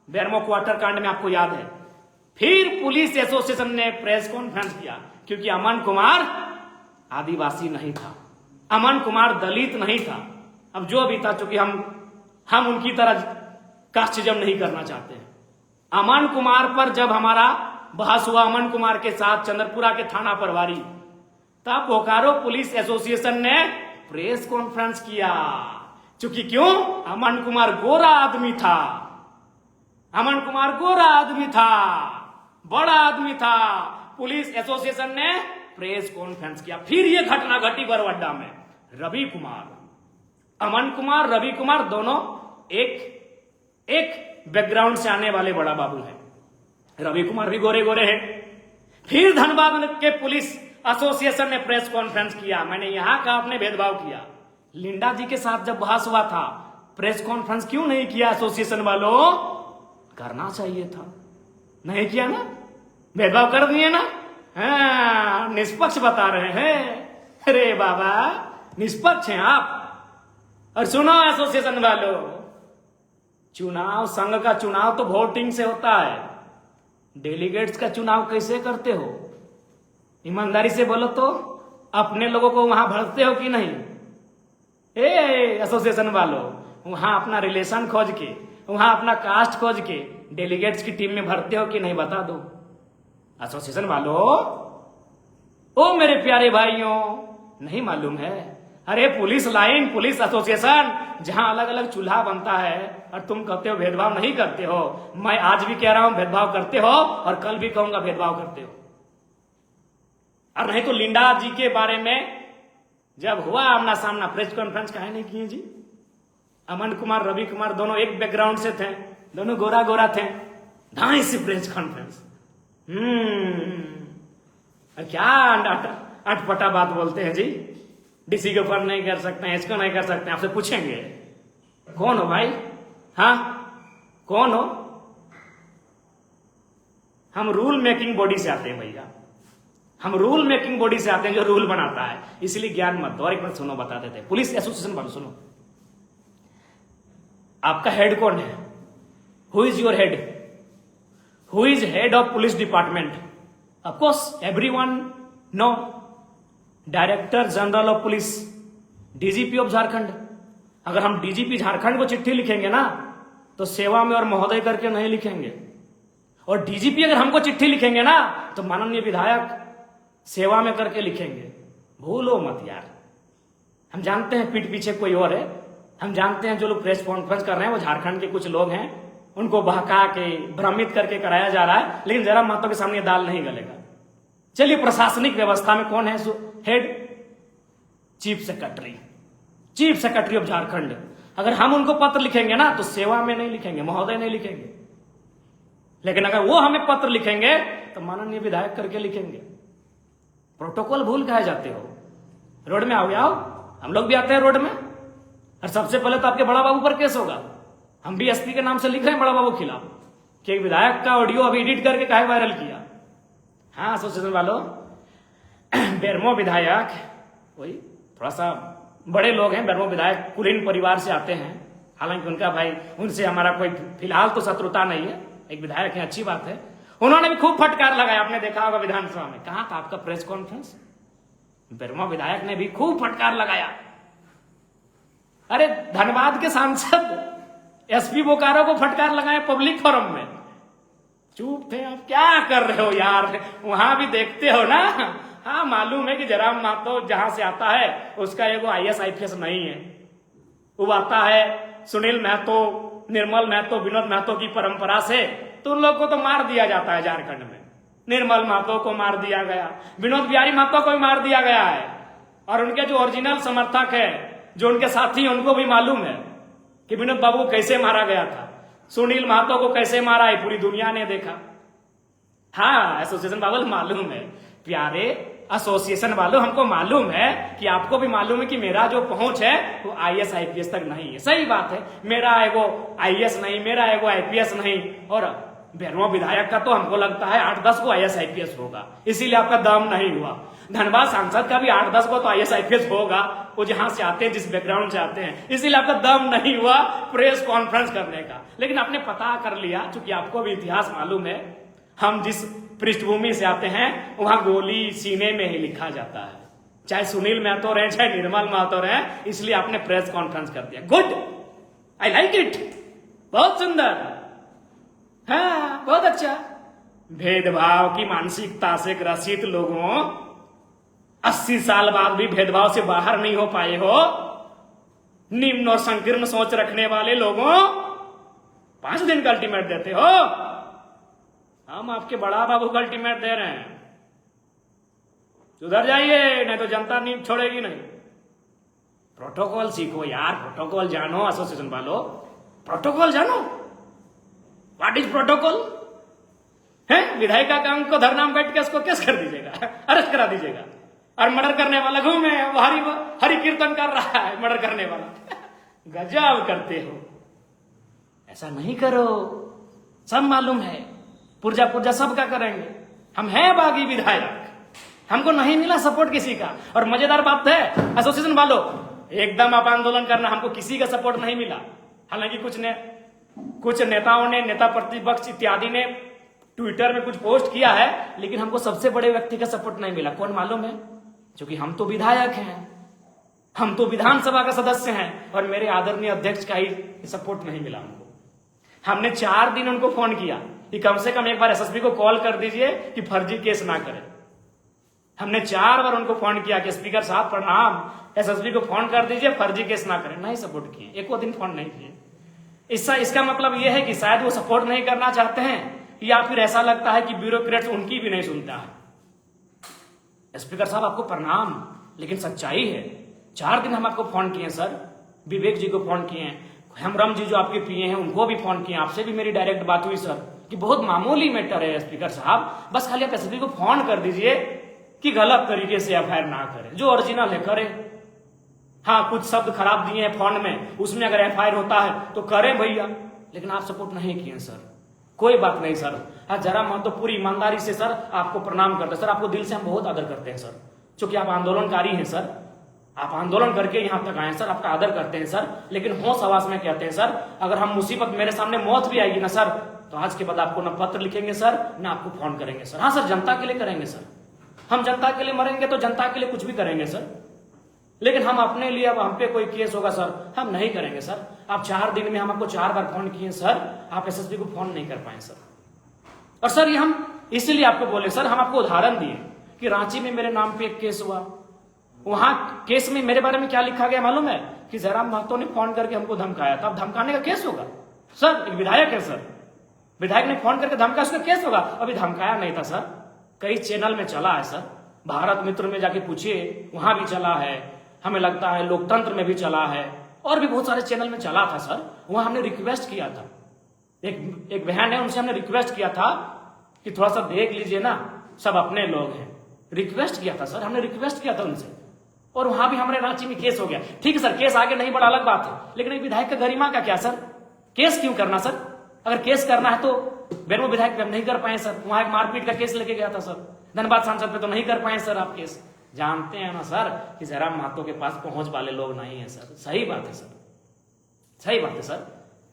बेरमो क्वार्टर कांड में, आपको याद है, फिर पुलिस एसोसिएशन ने प्रेस कॉन्फ्रेंस किया, क्योंकि अमन कुमार आदिवासी नहीं था, अमन कुमार दलित नहीं था। अब जो भी था, चूंकि हम उनकी तरह कास्टिज्म नहीं करना चाहते हैं। अमन कुमार पर जब हमारा बहस हुआ अमन कुमार के साथ चंद्रपुरा के थाना प्रभारी, तब बोकारो पुलिस एसोसिएशन ने प्रेस कॉन्फ्रेंस किया। क्योंकि क्यों? अमन कुमार गोरा आदमी था, अमन कुमार गोरा आदमी था, बड़ा आदमी था। पुलिस एसोसिएशन ने प्रेस कॉन्फ्रेंस किया। फिर यह घटना घटी बरवड्डा में। रवि कुमार, अमन कुमार, रवि कुमार दोनों एक बैकग्राउंड से आने वाले बड़ा बाबू हैं। रवि कुमार भी गोरे गोरे हैं। फिर धनबाद के पुलिस एसोसिएशन ने प्रेस कॉन्फ्रेंस किया। मैंने यहां का आपने भेदभाव किया। लिंडा जी के साथ जब बहस हुआ था, प्रेस कॉन्फ्रेंस क्यों नहीं किया एसोसिएशन वालों? करना चाहिए था, नहीं किया ना, भेदभाव कर दिए ना। हाँ, निष्पक्ष बता रहे हैं। अरे बाबा, निष्पक्ष हैं आप। और सुनो एसोसिएशन वालों, चुनाव, संघ का चुनाव तो वोटिंग से होता है, डेलीगेट्स का चुनाव कैसे करते हो? ईमानदारी से बोलो तो, अपने लोगों को वहां भरते हो कि नहीं? एसोसिएशन वालों, वहां अपना रिलेशन खोज के, वहां अपना कास्ट खोज के डेलीगेट्स की टीम में भरते हो कि नहीं? बता दो एसोसिएशन वालों। ओ मेरे प्यारे भाइयों, नहीं मालूम है? अरे पुलिस लाइन, पुलिस एसोसिएशन, जहां अलग अलग चूल्हा बनता है और तुम कहते हो भेदभाव नहीं करते हो। मैं आज भी कह रहा हूं भेदभाव करते हो, और कल भी कहूंगा भेदभाव करते हो। और नहीं तो लिंडा जी के बारे में जब हुआ आमना सामना, प्रेस कॉन्फ्रेंस काहे नहीं किए जी? अमन कुमार, रवि कुमार दोनों एक बैकग्राउंड से थे, दोनों गोरा गोरा थे, ढाई से प्रेस कॉन्फ्रेंस। क्या अटपटा बात बोलते हैं जी? डीसी के ऊपर नहीं कर सकते हैं, इसको नहीं कर सकते हैं। आपसे पूछेंगे कौन हो भाई? हाँ, कौन हो? हम रूल मेकिंग बॉडी से आते हैं भैया, हम रूल मेकिंग बॉडी से आते हैं जो रूल बनाता है। इसलिए ज्ञान मत दो। और एक बार सुनो, बता देते हैं। पुलिस एसोसिएशन वालों सुनो, आपका हेड कौन है? Who is your head? Who is head of police department? Of course everyone know, director general of police, DGP of Jharkhand. अगर हम डीजीपी झारखंड को चिट्ठी लिखेंगे ना, तो सेवा में और महोदय करके नहीं लिखेंगे। और डीजीपी अगर हमको चिट्ठी लिखेंगे ना, तो माननीय विधायक सेवा में करके लिखेंगे। भूलो मत यार। हम जानते हैं पीठ पीछे कोई और है, हम जानते हैं जो लोग प्रेस कॉन्फ्रेंस कर रहे हैं वो झारखंड के कुछ लोग हैं, उनको बहका के भ्रमित करके कराया जा रहा है। लेकिन जरा मतों के सामने दाल नहीं गलेगा। चलिए, प्रशासनिक व्यवस्था में कौन है head? Chief secretary, chief secretary of Jharkhand. अगर हम उनको पत्र लिखेंगे ना, तो सेवा में नहीं लिखेंगे, महोदय नहीं लिखेंगे। लेकिन अगर वो हमें पत्र लिखेंगे तो माननीय विधायक करके लिखेंगे। प्रोटोकॉल भूल कहे जाते हो? रोड में आओगे, आओ, हम लोग भी आते हैं रोड में। और सबसे पहले तो आपके बड़ा बाबू पर केस होगा। हम भी एसपी के नाम से लिख रहे हैं बड़ा बाबू खिलाफ कि एक विधायक का ऑडियो अभी एडिट करके काहे वायरल किया। हाँ एसोसिएशन वालों, बेरमो विधायक वही थोड़ा सा बड़े लोग हैं। बेरमो विधायक कुलीन परिवार से आते हैं, हालांकि उनका भाई, उनसे हमारा कोई फिलहाल तो शत्रुता नहीं है। एक विधायक है, अच्छी बात है। उन्होंने भी खूब फटकार लगाया, आपने देखा होगा विधानसभा में। कहां था आपका प्रेस कॉन्फ्रेंस? बेरमो विधायक ने भी खूब फटकार लगाया। अरे धनबाद के सांसद एसपी बोकारो को फटकार लगाए पब्लिक फोरम में। चुप थे आप, क्या कर रहे हो यार? वहां भी देखते हो ना। हाँ, मालूम है कि जयराम महतो जहां से आता है उसका एगो IAS IPS नहीं है। वो आता है सुनील महतो, निर्मल महतो, विनोद महतो की परंपरा से, तो उन लोग को तो मार दिया जाता है झारखंड में। निर्मल महतो को मार दिया गया, विनोद बिहारी महतो को भी मार दिया गया है। और उनके जो ओरिजिनल समर्थक है, जो उनके साथी हैं, उनको भी मालूम है कि विनोद बाबू को कैसे मारा गया था, सुनील महतो को कैसे मारा है, पूरी दुनिया ने देखा। हाँ एसोसिएशन वालों मालूम है, प्यारे एसोसिएशन वालों, हमको मालूम है कि आपको भी मालूम है कि मेरा जो पहुंच है वो IAS IPS तक नहीं है। सही बात है, मेरा एगो IAS नहीं, मेरा एगो IPS नहीं। और बेरमो विधायक का तो हमको लगता है 8-10 को IAS IPS होगा, इसीलिए आपका दम नहीं हुआ। धनबाद सांसद का भी 8-10 को तो IAS IPS होगा, वो जहां से आते हैं, जिस बैकग्राउंड से आते हैं, इसीलिए आपका दम नहीं हुआ प्रेस कॉन्फ्रेंस करने का। लेकिन आपने पता कर लिया, चूंकि आपको भी इतिहास मालूम है, हम जिस पृष्ठभूमि से आते हैं वहां गोली सीने में ही लिखा जाता है, चाहे सुनील महतो रहे, चाहे निर्मल महतो रहे। इसलिए आपने प्रेस कॉन्फ्रेंस कर दिया। गुड, आई लाइक इट, बहुत सुंदर, हाँ बहुत अच्छा। भेदभाव की मानसिकता से ग्रसित लोगों, 80 साल बाद भी भेदभाव से बाहर नहीं हो पाए हो, निम्न और संकीर्ण सोच रखने वाले लोगों, 5 दिन का अल्टीमेट देते हो। हम आपके बड़ा बाबू का अल्टीमेट दे रहे हैं, सुधर जाइए, नहीं तो जनता नहीं छोड़ेगी नहीं। प्रोटोकॉल सीखो यार, प्रोटोकॉल जानो, एसोसिएशन वालों, प्रोटोकॉल जानो। व्हाट इज प्रोटोकॉल है? विधायक का काम को धरना में बैठ के उसको केस कर दीजिएगा, अरेस्ट करा दीजिएगा, और मर्डर करने वाला घूमे हरि कीर्तन कर रहा है, मर्डर करने वाला। गजब करते हो, ऐसा नहीं करो। सब मालूम है, पुर्जा पुर्जा सबका करेंगे। हम हैं बागी विधायक, हमको नहीं मिला सपोर्ट किसी का। और मजेदार बात है एसोसिएशन वालों, एकदम आप आंदोलन करना, हमको किसी का सपोर्ट नहीं मिला। हालांकि कुछ नेताओं ने, नेता प्रतिपक्ष इत्यादि ने ट्विटर में कुछ पोस्ट किया है, लेकिन हमको सबसे बड़े व्यक्ति का सपोर्ट नहीं मिला। कौन मालूम है? क्योंकि हम तो विधायक हैं, हम तो विधानसभा का सदस्य हैं, और मेरे आदरणीय अध्यक्ष का ही सपोर्ट नहीं मिला हमको। हमने 4 दिन उनको फोन किया कि कम से कम एक बार एसएसपी को कॉल कर दीजिए कि फर्जी केस ना करें। हमने 4 बार उनको फोन किया कि स्पीकर साहब प्रणाम, एसएसपी को फोन कर दीजिए, फर्जी केस ना करें। नहीं सपोर्ट किए, एको दिन फोन नहीं किए। इसका मतलब यह है कि शायद वो सपोर्ट नहीं करना चाहते हैं, या फिर ऐसा लगता है कि ब्यूरोक्रेट्स उनकी भी नहीं सुनता है। स्पीकर साहब आपको प्रणाम, लेकिन सच्चाई है 4 दिन हम आपको फोन किए सर, विवेक जी को फोन किए, हेमरम जी जो आपके पीए हैं उनको भी फोन किए, आपसे भी मेरी डायरेक्ट बात हुई सर कि बहुत मामूली मैटर है स्पीकर साहब, बस खाली आप एसपी को फोन कर दीजिए कि गलत तरीके से एफआईआर ना करें, जो ओरिजिनल है करें। हाँ, कुछ शब्द खराब दिए हैं फोन में, उसमें अगर एफआईआर होता है तो करें भैया, लेकिन आप सपोर्ट नहीं किए सर। कोई बात नहीं सर, हाँ जरा मन तो पूरी ईमानदारी से सर आपको प्रणाम करते हैं सर, आपको दिल से हम बहुत आदर करते हैं सर, क्योंकि आप आंदोलनकारी हैं सर, आप आंदोलन करके यहाँ तक आए सर, आपका आदर करते हैं सर। लेकिन होश आवाज में कहते हैं सर, अगर हम मुसीबत, मेरे सामने मौत भी आएगी ना सर, तो आज के बाद आपको न पत्र लिखेंगे सर, न आपको फोन करेंगे सर। हाँ सर, जनता के लिए करेंगे सर, हम जनता के लिए मरेंगे तो जनता के लिए कुछ भी करेंगे सर, लेकिन हम अपने लिए, अब हम पे कोई केस होगा सर, हम नहीं करेंगे सर। आप 4 दिन में हम आपको 4 बार फोन किए सर, आप एसएसपी को फोन नहीं कर पाए सर। और सर ये हम इसलिए आपको बोले सर, हम आपको उदाहरण दिए कि रांची में मेरे नाम पे एक केस हुआ, वहां केस में मेरे बारे में क्या लिखा गया मालूम है? कि जयराम महतो ने फोन करके हमको धमकाया था। अब धमकाने का केस होगा सर? एक विधायक है सर, विधायक ने फोन करके धमकाया, उसका केस होगा? अभी धमकाया नहीं था सर, कई चैनल में चला है सर, भारत मित्र में जाके पूछिए, वहां भी चला है, हमें लगता है लोकतंत्र में भी चला है, और भी बहुत सारे चैनल में चला था सर। वहां हमने रिक्वेस्ट किया था, एक बहन है, उनसे हमने रिक्वेस्ट किया था कि थोड़ा सा देख लीजिए ना, सब अपने लोग हैं। रिक्वेस्ट किया था सर, हमने रिक्वेस्ट किया था उनसे, और वहां भी हमारे रांची में केस हो गया। ठीक है सर, केस आगे नहीं बढ़ा, अलग बात है, लेकिन एक विधायक का गरिमा का क्या सर? केस क्यों करना सर? अगर केस करना है तो बेरमो विधायक पे हम नहीं कर पाए सर, वहां एक मारपीट का केस लेके गया था सर, धनबाद सांसद पे तो नहीं कर पाए सर आप केस। जानते हैं ना सर कि जयराम महतो के पास पहुंच वाले लोग नहीं है सर। सही बात है सर, सही बात है सर,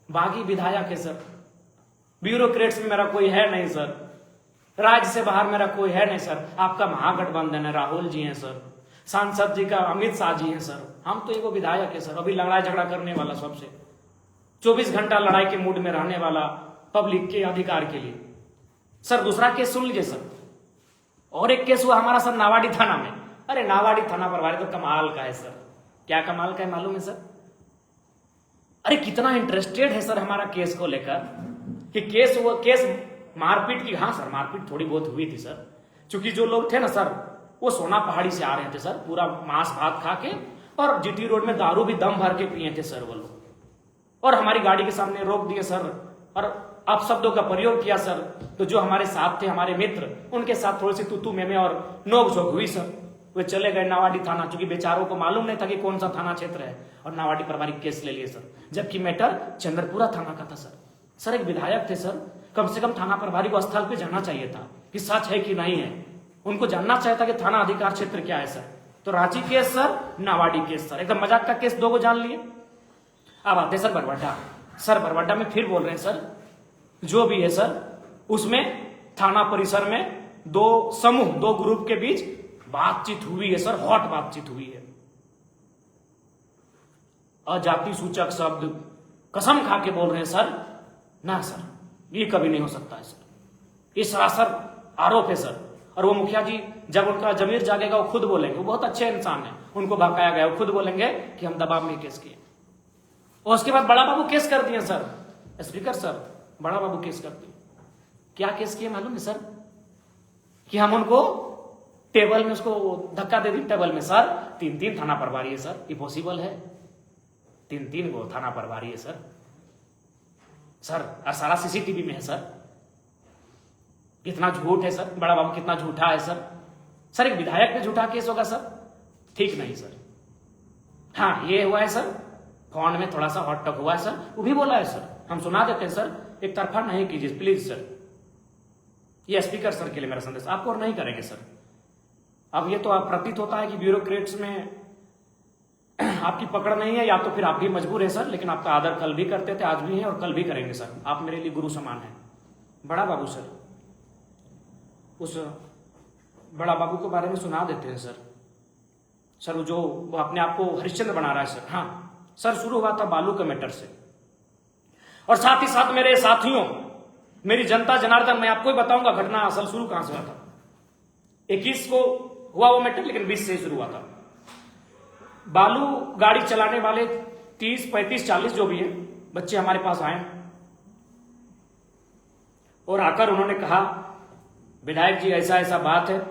बागी विधायक है सर, ब्यूरोक्रेट्स में मेरा कोई है नहीं सर, राज्य से बाहर मेरा कोई है नहीं सर। आपका महागठबंधन है, राहुल जी हैं सर, सांसद जी का अमित शाह जी हैं सर, हम तो एगो विधायक है सर, अभी लड़ाई झगड़ा करने वाला, सबसे 24 घंटा लड़ाई के मूड में रहने वाला, पब्लिक के अधिकार के लिए। सर दूसरा केस सुन लीजिए सर, और एक केस हुआ हमारा सर नावाडी थाना में। अरे नावाडी थाना प्रभारी तो कमाल का है सर, क्या कमाल का है मालूम है सर? अरे कितना इंटरेस्टेड है सर हमारा केस को लेकर, कि केस मारपीट की। हाँ सर, मारपीट थोड़ी बहुत हुई थी सर, क्योंकि जो लोग थे ना सर, वो सोना पहाड़ी से आ रहे थे सर, पूरा मांस भात खा के, और जीटी रोड में दारू भी दम भर के पिए थे सर वो लोग, और हमारी गाड़ी के सामने रोक दिए सर, और आप शब्दों का प्रयोग किया सर। तो जो हमारे साथ थे, हमारे मित्र, उनके साथ थोड़ी सी तू में और नोक झोंक हुई सर। वे चले गए नावाडी थाना, क्योंकि बेचारों को मालूम नहीं था कि कौन सा थाना क्षेत्र है, और नावाडी प्रभारी केस ले लिए सर, जबकि मैटर चंद्रपुरा थाना का था सर। सर एक विधायक थे सर, कम से कम थाना प्रभारी को स्थल पे जाना चाहिए था कि सच है कि नहीं है, उनको जानना चाहिए था कि थाना अधिकार क्षेत्र क्या है सर। तो Ranchi case sir, Nawadih case sir, एकदम मजाक का केस, 2 को जान लिए। अब आते सर बरवाडा। सर बरवाडा में फिर बोल रहे हैं सर, जो भी है सर, उसमें थाना परिसर में 2 समूह, 2 ग्रुप के बीच बातचीत हुई है सर, हॉट बातचीत हुई है। अजाति सूचक शब्द कसम खा के बोल रहे हैं सर, ना सर ये कभी नहीं हो सकता है सर, ये सरासर आरोप है सर। और वो मुखिया जी जब उनका जमीर जागेगा वो खुद बोलेंगे, वो बहुत अच्छे इंसान है, उनको भड़काया गया, वो खुद बोलेंगे कि हम दबाव में केस किए। और उसके बाद बड़ा बाबू केस कर दिए सर, स्पीकर सर, बड़ा बाबू केस कर दिए। क्या केस किए मालूम है सर? कि हम उनको टेबल में उसको धक्का दे दी टेबल में। सर 3-3 थाना प्रभारी है सर, ये पॉसिबल है? 3-3 को थाना प्रभारी है सर। सर और सारा सीसीटीवी में है सर। कितना झूठ है सर, बड़ा बाबू कितना झूठा है सर। सर एक विधायक पे झूठा केस होगा सर? ठीक नहीं सर। हाँ ये हुआ है सर, फोन में थोड़ा सा हॉट टॉक हुआ है सर, वो भी बोला है सर, हम सुना देते हैं सर, एक तरफा नहीं कीजिए प्लीज सर। ये स्पीकर सर के लिए मेरा संदेश, आपको और नहीं करेंगे सर। अब ये तो प्रतीत होता है कि ब्यूरोक्रेट्स में आपकी पकड़ नहीं है, या तो फिर आप भी मजबूर है सर, लेकिन आपका आदर कल भी करते थे, आज भी हैं और कल भी करेंगे सर। आप मेरे लिए गुरु समान हैं। बड़ा बाबू सर, उस बड़ा बाबू के बारे में सुना देते हैं सर। सर वो अपने आप को हरिश्चंद्र बना रहा है सर। हाँ सर, शुरू हुआ था बालू के मैटर से, और साथ ही साथ मेरे साथियों, मेरी जनता जनार्दन, मैं आपको ही बताऊंगा घटना असल शुरू कहां से हुआ था। 21 को हुआ वो मैटर, लेकिन 20 से शुरू हुआ था। बालू गाड़ी चलाने वाले 30, 35, 40 जो भी है बच्चे हमारे पास आए और आकर उन्होंने कहा विधायक जी ऐसा ऐसा बात है,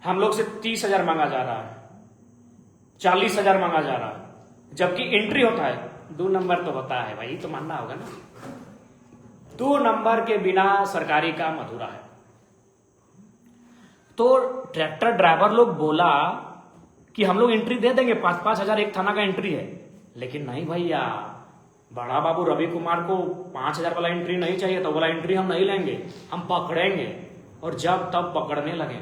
हम लोग से 30,000 मांगा जा रहा है, 40,000 मांगा जा रहा है, जबकि एंट्री होता है 2 नंबर तो होता है भाई, तो मानना होगा ना। 2 नंबर के बिना सरकारी काम अधूरा है। तो ट्रैक्टर ड्राइवर लोग बोला कि हम लोग एंट्री दे देंगे, 5-5 हजार एक थाना का एंट्री है। लेकिन नहीं भैया, बड़ा बाबू रवि कुमार को 5,000 वाला एंट्री नहीं चाहिए, तो वाला एंट्री हम नहीं लेंगे, हम पकड़ेंगे। और जब तब पकड़ने लगे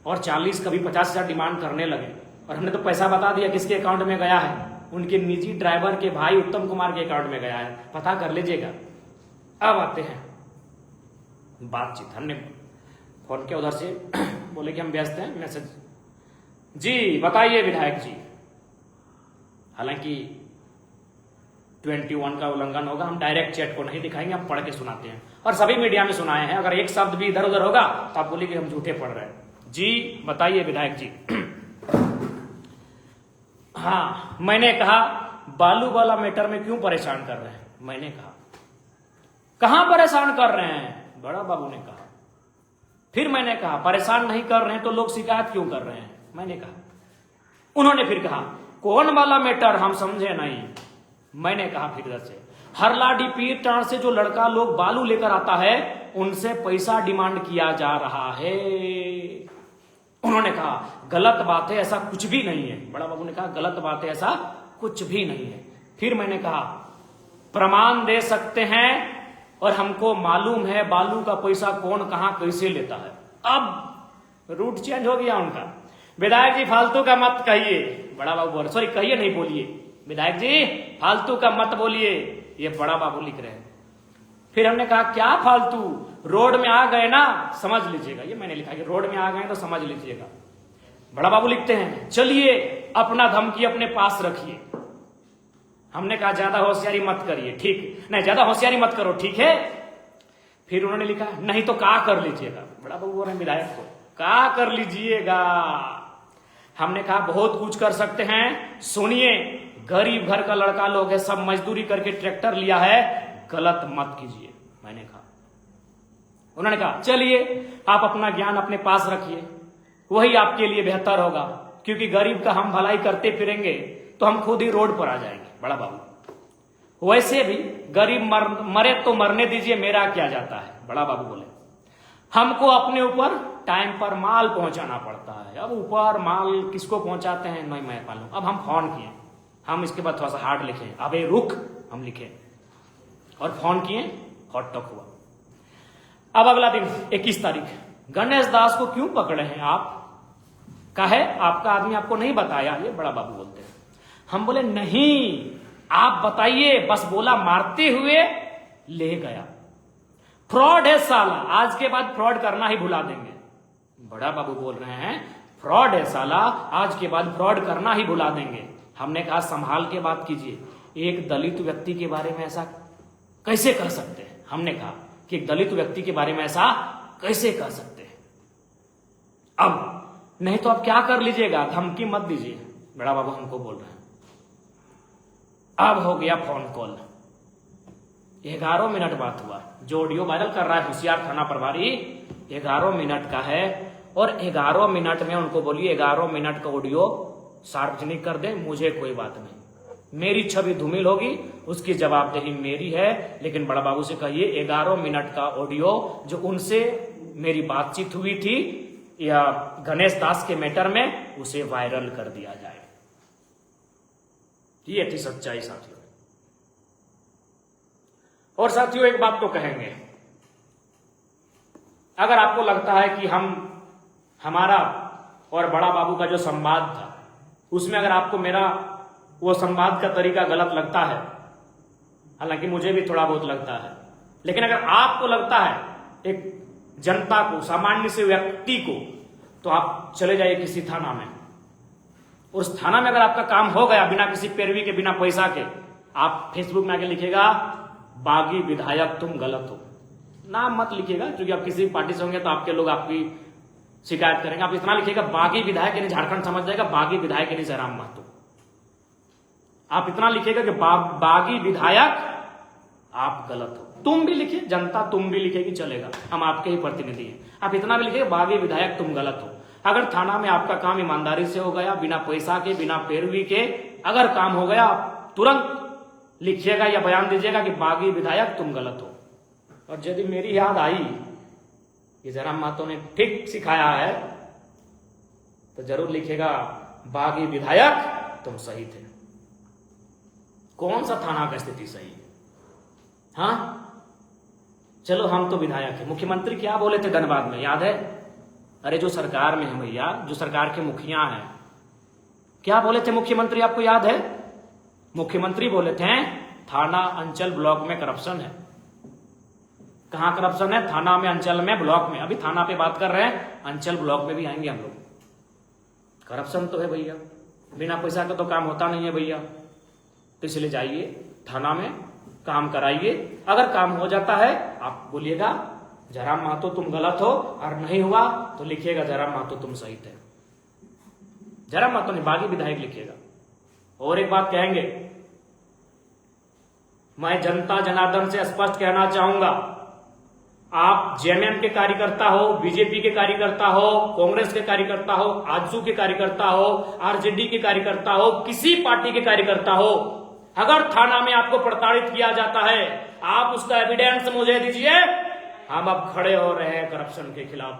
और 40 कभी 50,000 डिमांड करने लगे। और हमने तो पैसा बता दिया किसके अकाउंट में गया है, उनके निजी ड्राइवर के भाई उत्तम कुमार के अकाउंट में गया है, पता कर लीजिएगा। अब आते हैं बातचीत। हमने फोन किया उधर से, बोले कि हम व्यस्त हैं, मैसेज जी बताइए विधायक जी। हालांकि 21 का उल्लंघन होगा, हम डायरेक्ट चैट को नहीं दिखाएंगे, हम पढ़ के सुनाते हैं और सभी मीडिया में सुनाए हैं। अगर एक शब्द भी इधर उधर होगा तो आप बोलिए कि हम झूठे पढ़ रहे हैं। जी बताइए विधायक जी। हाँ, मैंने कहा बालू वाला मैटर में क्यों परेशान कर रहे हैं? मैंने कहा कहां परेशान कर रहे हैं? बड़ा बाबू ने कहा। फिर मैंने कहा परेशान नहीं कर रहे हैं तो लोग शिकायत क्यों कर रहे हैं? मैंने कहा। उन्होंने फिर कहा कौन वाला मैटर, हम समझे नहीं। मैंने कहा फिर इधर से, हरलाडी पीर टाण से जो लड़का लोग बालू लेकर आता है उनसे पैसा डिमांड किया जा रहा है। उन्होंने कहा गलत बात है, ऐसा कुछ भी नहीं है। बड़ा बाबू ने कहा गलत बात है, ऐसा कुछ भी नहीं है। फिर मैंने कहा प्रमाण दे सकते हैं और हमको मालूम है बालू का पैसा कौन कहां कैसे लेता है। अब रूट चेंज हो गया उनका। विधायक जी फालतू का मत कहिए। बड़ा बाबू बोल, सॉरी कहिए नहीं बोलिए, विधायक जी फालतू का मत बोलिए, ये बड़ा बाबू लिख रहे हैं। फिर हमने कहा क्या फालतू, रोड में आ गए ना समझ लीजिएगा। ये मैंने लिखा कि रोड में आ गए तो समझ लीजिएगा। बड़ा बाबू लिखते हैं चलिए अपना धमकी अपने पास रखिए। हमने कहा ज्यादा होशियारी मत करिए, ठीक नहीं, ज्यादा होशियारी मत करो, ठीक है। फिर उन्होंने लिखा नहीं तो क्या कर लीजिएगा। बड़ा बाबू बोल रहे हैं विधायक को क्या कर लीजिएगा। हमने कहा बहुत कुछ कर सकते हैं, सुनिए गरीब घर का लड़का लोग है, सब मजदूरी करके ट्रैक्टर लिया है, गलत मत कीजिए। मैंने कहा। उन्होंने कहा चलिए आप अपना ज्ञान अपने पास रखिए, वही आपके लिए बेहतर होगा, क्योंकि गरीब का हम भलाई करते फिरेंगे तो हम खुद ही रोड पर आ जाएंगे। बड़ा बाबू वैसे भी गरीब मरे तो मरने दीजिए, मेरा क्या जाता है। बड़ा बाबू बोले हमको अपने ऊपर टाइम पर माल पहुंचाना पड़ता है। अब ऊपर माल किसको पहुंचाते हैं नहीं मैं मालूम। अब हम फोन किए, हम इसके बाद थोड़ा सा हार्ड लिखे, अबे रुक हम लिखे और फोन किए, हॉट टॉक हुआ। अब अगला दिन 21 तारीख, गणेश दास को क्यों पकड़े हैं आप? कहे आपका आदमी आपको नहीं बताया? ये बड़ा बाबू बोलते हैं। हम बोले नहीं आप बताइए, बस बोला मारते हुए ले गया। फ्रॉड है साला, आज के बाद फ्रॉड करना ही भुला देंगे। बड़ा बाबू बोल रहे हैं फ्रॉड है साला, आज के बाद फ्रॉड करना ही भुला देंगे। हमने कहा संभाल के बात कीजिए, एक दलित व्यक्ति के बारे में ऐसा कैसे कर सकते हैं? हमने कहा कि एक दलित व्यक्ति के बारे में ऐसा कैसे कह सकते हैं। अब नहीं तो आप क्या कर लीजिएगा, धमकी मत दीजिए, बड़ा बाबू हमको बोल रहे हैं। अब हो गया फोन कॉल, 11 मिनट बात हुआ। जो ऑडियो वायरल कर रहा है होशियार थाना प्रभारी 11 मिनट का है, और 11 मिनट में उनको बोलिए 11 मिनट का ऑडियो सार्वजनिक कर दे, मुझे कोई बात नहीं, मेरी छवि धूमिल होगी, उसकी जवाबदेही मेरी है। लेकिन बड़ा बाबू से कहिए 11 मिनट का ऑडियो जो उनसे मेरी बातचीत हुई थी या गणेश दास के मैटर में, उसे वायरल कर दिया जाए। ये थी सच्चाई साथियों। और साथियों एक बात तो कहेंगे, अगर आपको लगता है कि हमारा और बड़ा बाबू का जो संवाद था उसमें अगर आपको मेरा वो संवाद का तरीका गलत लगता है, हालांकि मुझे भी थोड़ा बहुत लगता है, लेकिन अगर आपको लगता है एक जनता को, सामान्य से व्यक्ति को, तो आप चले जाइए किसी थाना में। उस थाना में अगर आपका काम हो गया बिना किसी पैरवी के, बिना पैसा के, आप फेसबुक में आके लिखिएगा बागी विधायक तुम गलत हो। नाम मत लिखिएगा, क्योंकि आप किसी पार्टी से होंगे तो आपके लोग आपकी शिकायत करेंगे। आप इतना लिखिएगा बागी विधायक, यानी झारखंड समझ जाएगा बागी विधायक यानी जयराम महतो। आप इतना लिखिएगा कि बागी विधायक आप गलत हो। तुम भी लिखिए, जनता तुम भी लिखेगी, चलेगा, हम आपके ही प्रतिनिधि हैं। आप इतना भी लिखिए बागी विधायक तुम गलत हो। अगर थाना में आपका काम ईमानदारी से हो गया, बिना पैसा के, बिना पैरवी के अगर काम हो गया, आप तुरंत लिखिएगा या बयान दीजिएगा कि बागी विधायक तुम गलत हो। और यदि मेरी याद आई कि जयराम महतो ने ठीक सिखाया है, तो जरूर लिखिएगा बागी विधायक तुम सही थे। कौन सा थाना का स्थिति सही है? हाँ चलो हम तो विधायक है। मुख्यमंत्री क्या बोले थे धनबाद में, याद है? अरे जो सरकार में है भैया, जो सरकार के मुखिया हैं, क्या बोले थे मुख्यमंत्री, आपको याद है? मुख्यमंत्री बोले थे थाना अंचल ब्लॉक में करप्शन है। कहां करप्शन है? थाना में, अंचल में, ब्लॉक में। अभी थाना पे बात कर रहे हैं, अंचल ब्लॉक में भी आएंगे हम लोग। करप्शन तो है भैया, बिना पैसा का तो काम होता नहीं है भैया। तो इसलिए जाइए थाना में काम कराइए। अगर काम हो जाता है आप बोलिएगा जयराम महतो तुम गलत हो, और नहीं हुआ तो लिखिएगा जयराम महतो तुम सही थे। जयराम महतो ने बागी विधायक लिखिएगा। और एक बात कहेंगे, मैं जनता जनार्दन से स्पष्ट कहना चाहूंगा, आप जेएमएम के कार्यकर्ता हो, बीजेपी के कार्यकर्ता हो, कांग्रेस के कार्यकर्ता हो, आजसू के कार्यकर्ता हो, आरजेडी के कार्यकर्ता हो, किसी पार्टी के कार्यकर्ता हो, अगर थाना में आपको प्रताड़ित किया जाता है, आप उसका एविडेंस मुझे दीजिए। हम अब खड़े हो रहे हैं करप्शन के खिलाफ।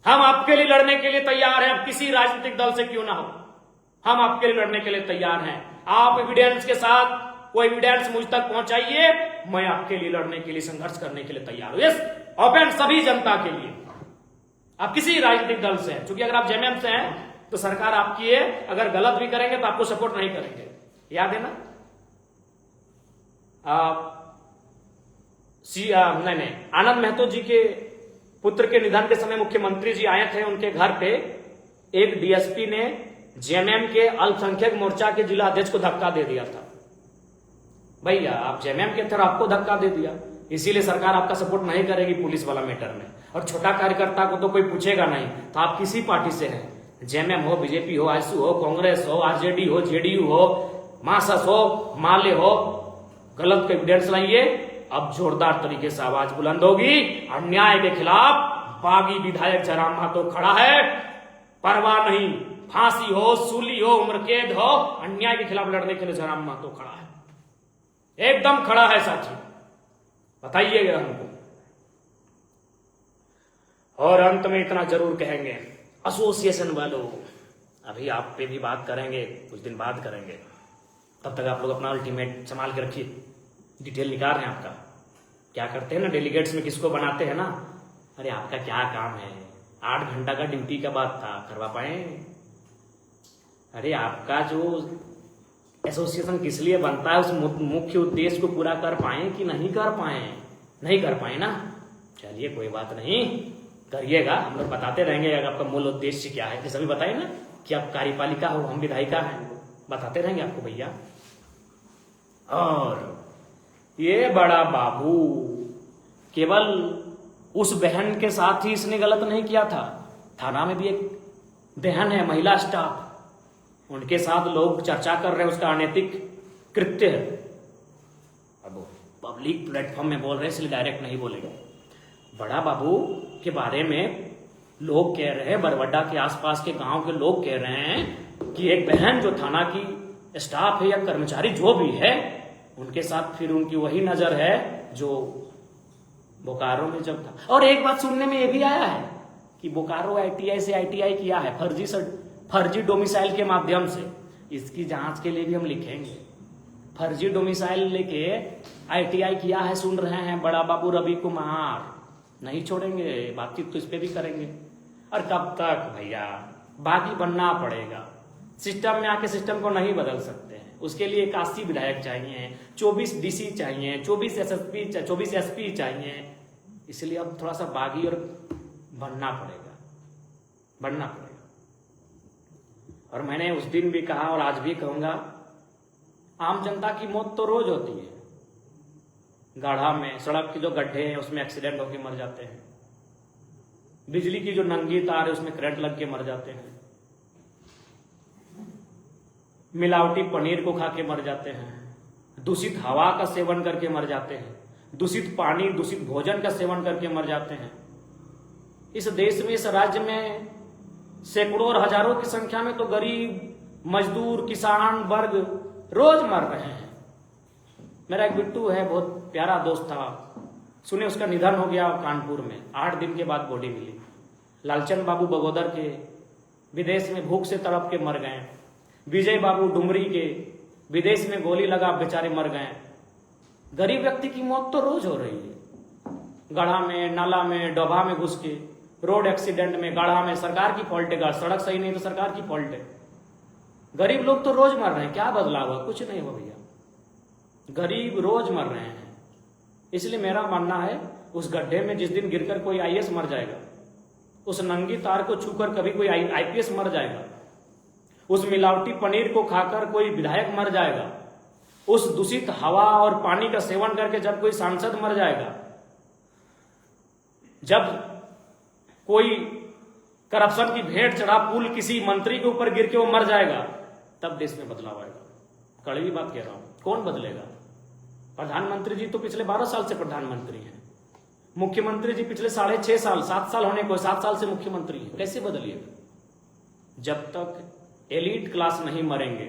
हम आपके लिए लड़ने के लिए तैयार हैं, अब किसी राजनीतिक दल से क्यों ना हो, हम आपके लिए लड़ने के लिए तैयार हैं। आप एविडेंस के साथ वो एविडेंस मुझ तक पहुंचाइए, मैं आपके लिए लड़ने के लिए, संघर्ष करने के लिए तैयार हूं। यस, ओपन सभी जनता के लिए। आप किसी राजनीतिक दल से हैं, क्योंकि अगर आप जेएमएम से हैं तो सरकार आपकी है, अगर गलत भी करेंगे तो आपको सपोर्ट नहीं करेंगे, याद है ना? नहीं, आनंद महतो जी के पुत्र के निधन के समय मुख्यमंत्री जी आए थे उनके घर पे। एक डीएसपी ने जेएमएम के अल्पसंख्यक मोर्चा के जिला अध्यक्ष को धक्का दे दिया था। भैया आप जेएमएम के थे और आपको धक्का दे दिया, इसीलिए सरकार आपका सपोर्ट नहीं करेगी पुलिस वाला मैटर में। और छोटा कार्यकर्ता को तो कोई पूछेगा नहीं, तो आप किसी पार्टी से हैं, जेएमएम हो, बीजेपी हो, आजसू हो, कांग्रेस हो, आरजेडी हो, जेडीयू हो, मासस हो, माले हो, गलत का एविडेंस लाइए। अब जोरदार तरीके से आवाज बुलंद होगी, अन्याय के खिलाफ बागी विधायक जयराम महतो खड़ा है, परवाह नहीं, फांसी हो, सूली हो, उम्र कैद हो, अन्याय के खिलाफ लड़ने के लिए जयराम महतो खड़ा है, एकदम खड़ा है साथी, बताइएगा हमको। और अंत में इतना जरूर कहेंगे, एसोसिएशन वालों, अभी आप पे भी बात करेंगे, कुछ दिन बाद करेंगे, तब तक आप लोग अपना अल्टीमेट संभाल के रखिए। डिटेल निकाल रहे हैं आपका, क्या करते हैं ना डेलीगेट्स में, किसको बनाते हैं ना, अरे आपका क्या काम है, 8 घंटा का ड्यूटी का बात था, करवा पाए? अरे आपका जो एसोसिएशन किस लिए बनता है, उस मुख्य उद्देश्य को पूरा कर पाए कि नहीं कर पाए? नहीं कर पाए ना, चलिए कोई बात नहीं, करिएगा, हम लोग बताते रहेंगे अगर आपका मूल उद्देश्य क्या है। जैसे अभी बताइए ना कि आप कार्यपालिका हो, हम विधायिका हैं, बताते रहेंगे आपको भैया। और ये बड़ा बाबू केवल उस बहन के साथ ही इसने गलत नहीं किया था, थाना में भी एक बहन है, महिला स्टाफ, उनके साथ लोग चर्चा कर रहे हैं, उसका अनैतिक कृत्य है। अब पब्लिक प्लेटफॉर्म में बोल रहे हैं, इसलिए डायरेक्ट नहीं बोलेंगे। बड़ा बाबू के बारे में लोग कह रहे हैं, बरवड्डा के आसपास के गांव के लोग कह रहे हैं कि एक बहन जो थाना की स्टाफ है या कर्मचारी जो भी है, उनके साथ फिर उनकी वही नजर है जो बोकारो में जब था। और एक बात सुनने में ये भी आया है कि बोकारो ITI से ITI किया है फर्जी डोमिसाइल के माध्यम से। इसकी जांच के लिए भी हम लिखेंगे। फर्जी डोमिसाइल लेके ITI किया है, सुन रहे हैं बड़ा बाबू रवि कुमार, नहीं छोड़ेंगे, बातचीत तो इस पे भी करेंगे। और कब तक भैया, बागी बनना पड़ेगा। सिस्टम में आके सिस्टम को नहीं बदल सकते हैं। उसके लिए 81 विधायक चाहिए, 24 DC चाहिए, 24 SSP 24 SP चाहिए। इसलिए अब थोड़ा सा बागी और बनना पड़ेगा। और मैंने उस दिन भी कहा और आज भी कहूंगा, आम जनता की मौत तो रोज होती है। गाढ़ा में सड़क के जो गड्ढे हैं उसमें एक्सीडेंट होकर मर जाते हैं, बिजली की जो नंगी तार है उसमें करंट लग के मर जाते हैं, मिलावटी पनीर को खा के मर जाते हैं, दूषित हवा का सेवन करके मर जाते हैं, दूषित पानी दूषित भोजन का सेवन करके मर जाते हैं। इस देश में, इस राज्य में सैकड़ों और हजारों की संख्या में तो गरीब मजदूर किसान वर्ग रोज मर रहे हैं। मेरा एक बिट्टू है, बहुत प्यारा दोस्त था, सुने उसका निधन हो गया कानपुर में, 8 दिन के बाद बॉडी मिली। लालचंद बाबू बगोदर के विदेश में भूख से तड़प के मर गए। विजय बाबू डुमरी के विदेश में गोली लगा बेचारे मर गए। गरीब व्यक्ति की मौत तो रोज हो रही है। गढ़ा में, नाला में, डोभा में घुस के, रोड एक्सीडेंट में, गाढ़ा में सरकार की फॉल्ट है, सड़क सही नहीं तो सरकार की फॉल्ट है। गरीब लोग तो रोज मर रहे हैं, क्या बदलाव हुआ? कुछ नहीं हुआ भैया, गरीब रोज मर रहे हैं। इसलिए मेरा मानना है, उस गड्ढे में जिस दिन गिरकर कोई IAS मर जाएगा, उस नंगी तार को छूकर कभी कोई IPS मर जाएगा, उस मिलावटी पनीर को खाकर कोई विधायक मर जाएगा, उस दूषित हवा और पानी का सेवन करके जब कोई सांसद मर जाएगा, जब कोई करप्शन की भेंट चढ़ा पुल किसी मंत्री के ऊपर गिर के वो मर जाएगा, तब देश में बदलाव आएगा। कड़वी बात कह रहा हूं, कौन बदलेगा? प्रधानमंत्री जी तो पिछले 12 साल से प्रधानमंत्री हैं, मुख्यमंत्री जी पिछले 6.5 साल 7 साल होने को 7 साल से मुख्यमंत्री हैं, कैसे बदलिएगा? जब तक एलीट क्लास नहीं मरेंगे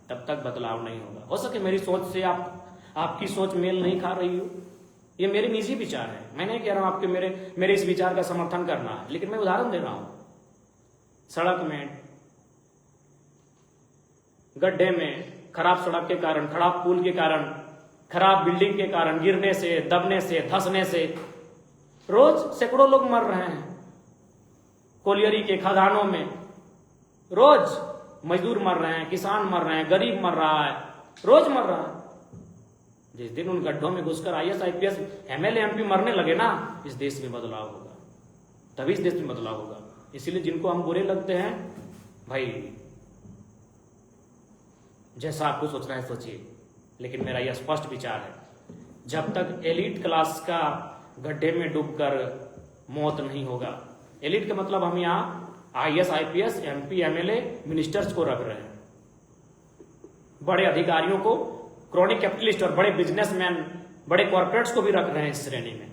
तब तक बदलाव नहीं होगा। हो सके मेरी सोच से आपकी सोच मेल नहीं खा रही हो, ये मेरे निजी विचार है, मैं नहीं कह रहा हूं आपके मेरे इस विचार का समर्थन करना है, लेकिन मैं उदाहरण दे रहा हूं। सड़क में, गड्ढे में, खराब सड़क के कारण, खराब पुल के कारण, खराब बिल्डिंग के कारण गिरने से, दबने से, धंसने से रोज सैकड़ों लोग मर रहे हैं। कोलियरी के खदानों में रोज मजदूर मर रहे हैं, किसान मर रहे हैं, गरीब मर रहा है, रोज मर रहा है। जिस दिन उन गड्ढों में घुसकर IAS IPS MLA MP मरने लगे ना, इस देश में बदलाव होगा, तभी इस देश में बदलाव होगा। इसीलिए जिनको हम बुरे लगते हैं, भाई जैसा आपको सोचना है सोचिए, लेकिन मेरा यह स्पष्ट विचार है, जब तक एलीट क्लास का गड्ढे में डूबकर मौत नहीं होगा, एलीट का मतलब हम यहाँ IAS IPS MP MLA ministers को रख रहे हैं, बड़े अधिकारियों को, क्रॉनिक कैपिटलिस्ट और बड़े बिजनेसमैन, बड़े कॉर्पोरेट्स को भी रख रहे हैं इस श्रेणी में।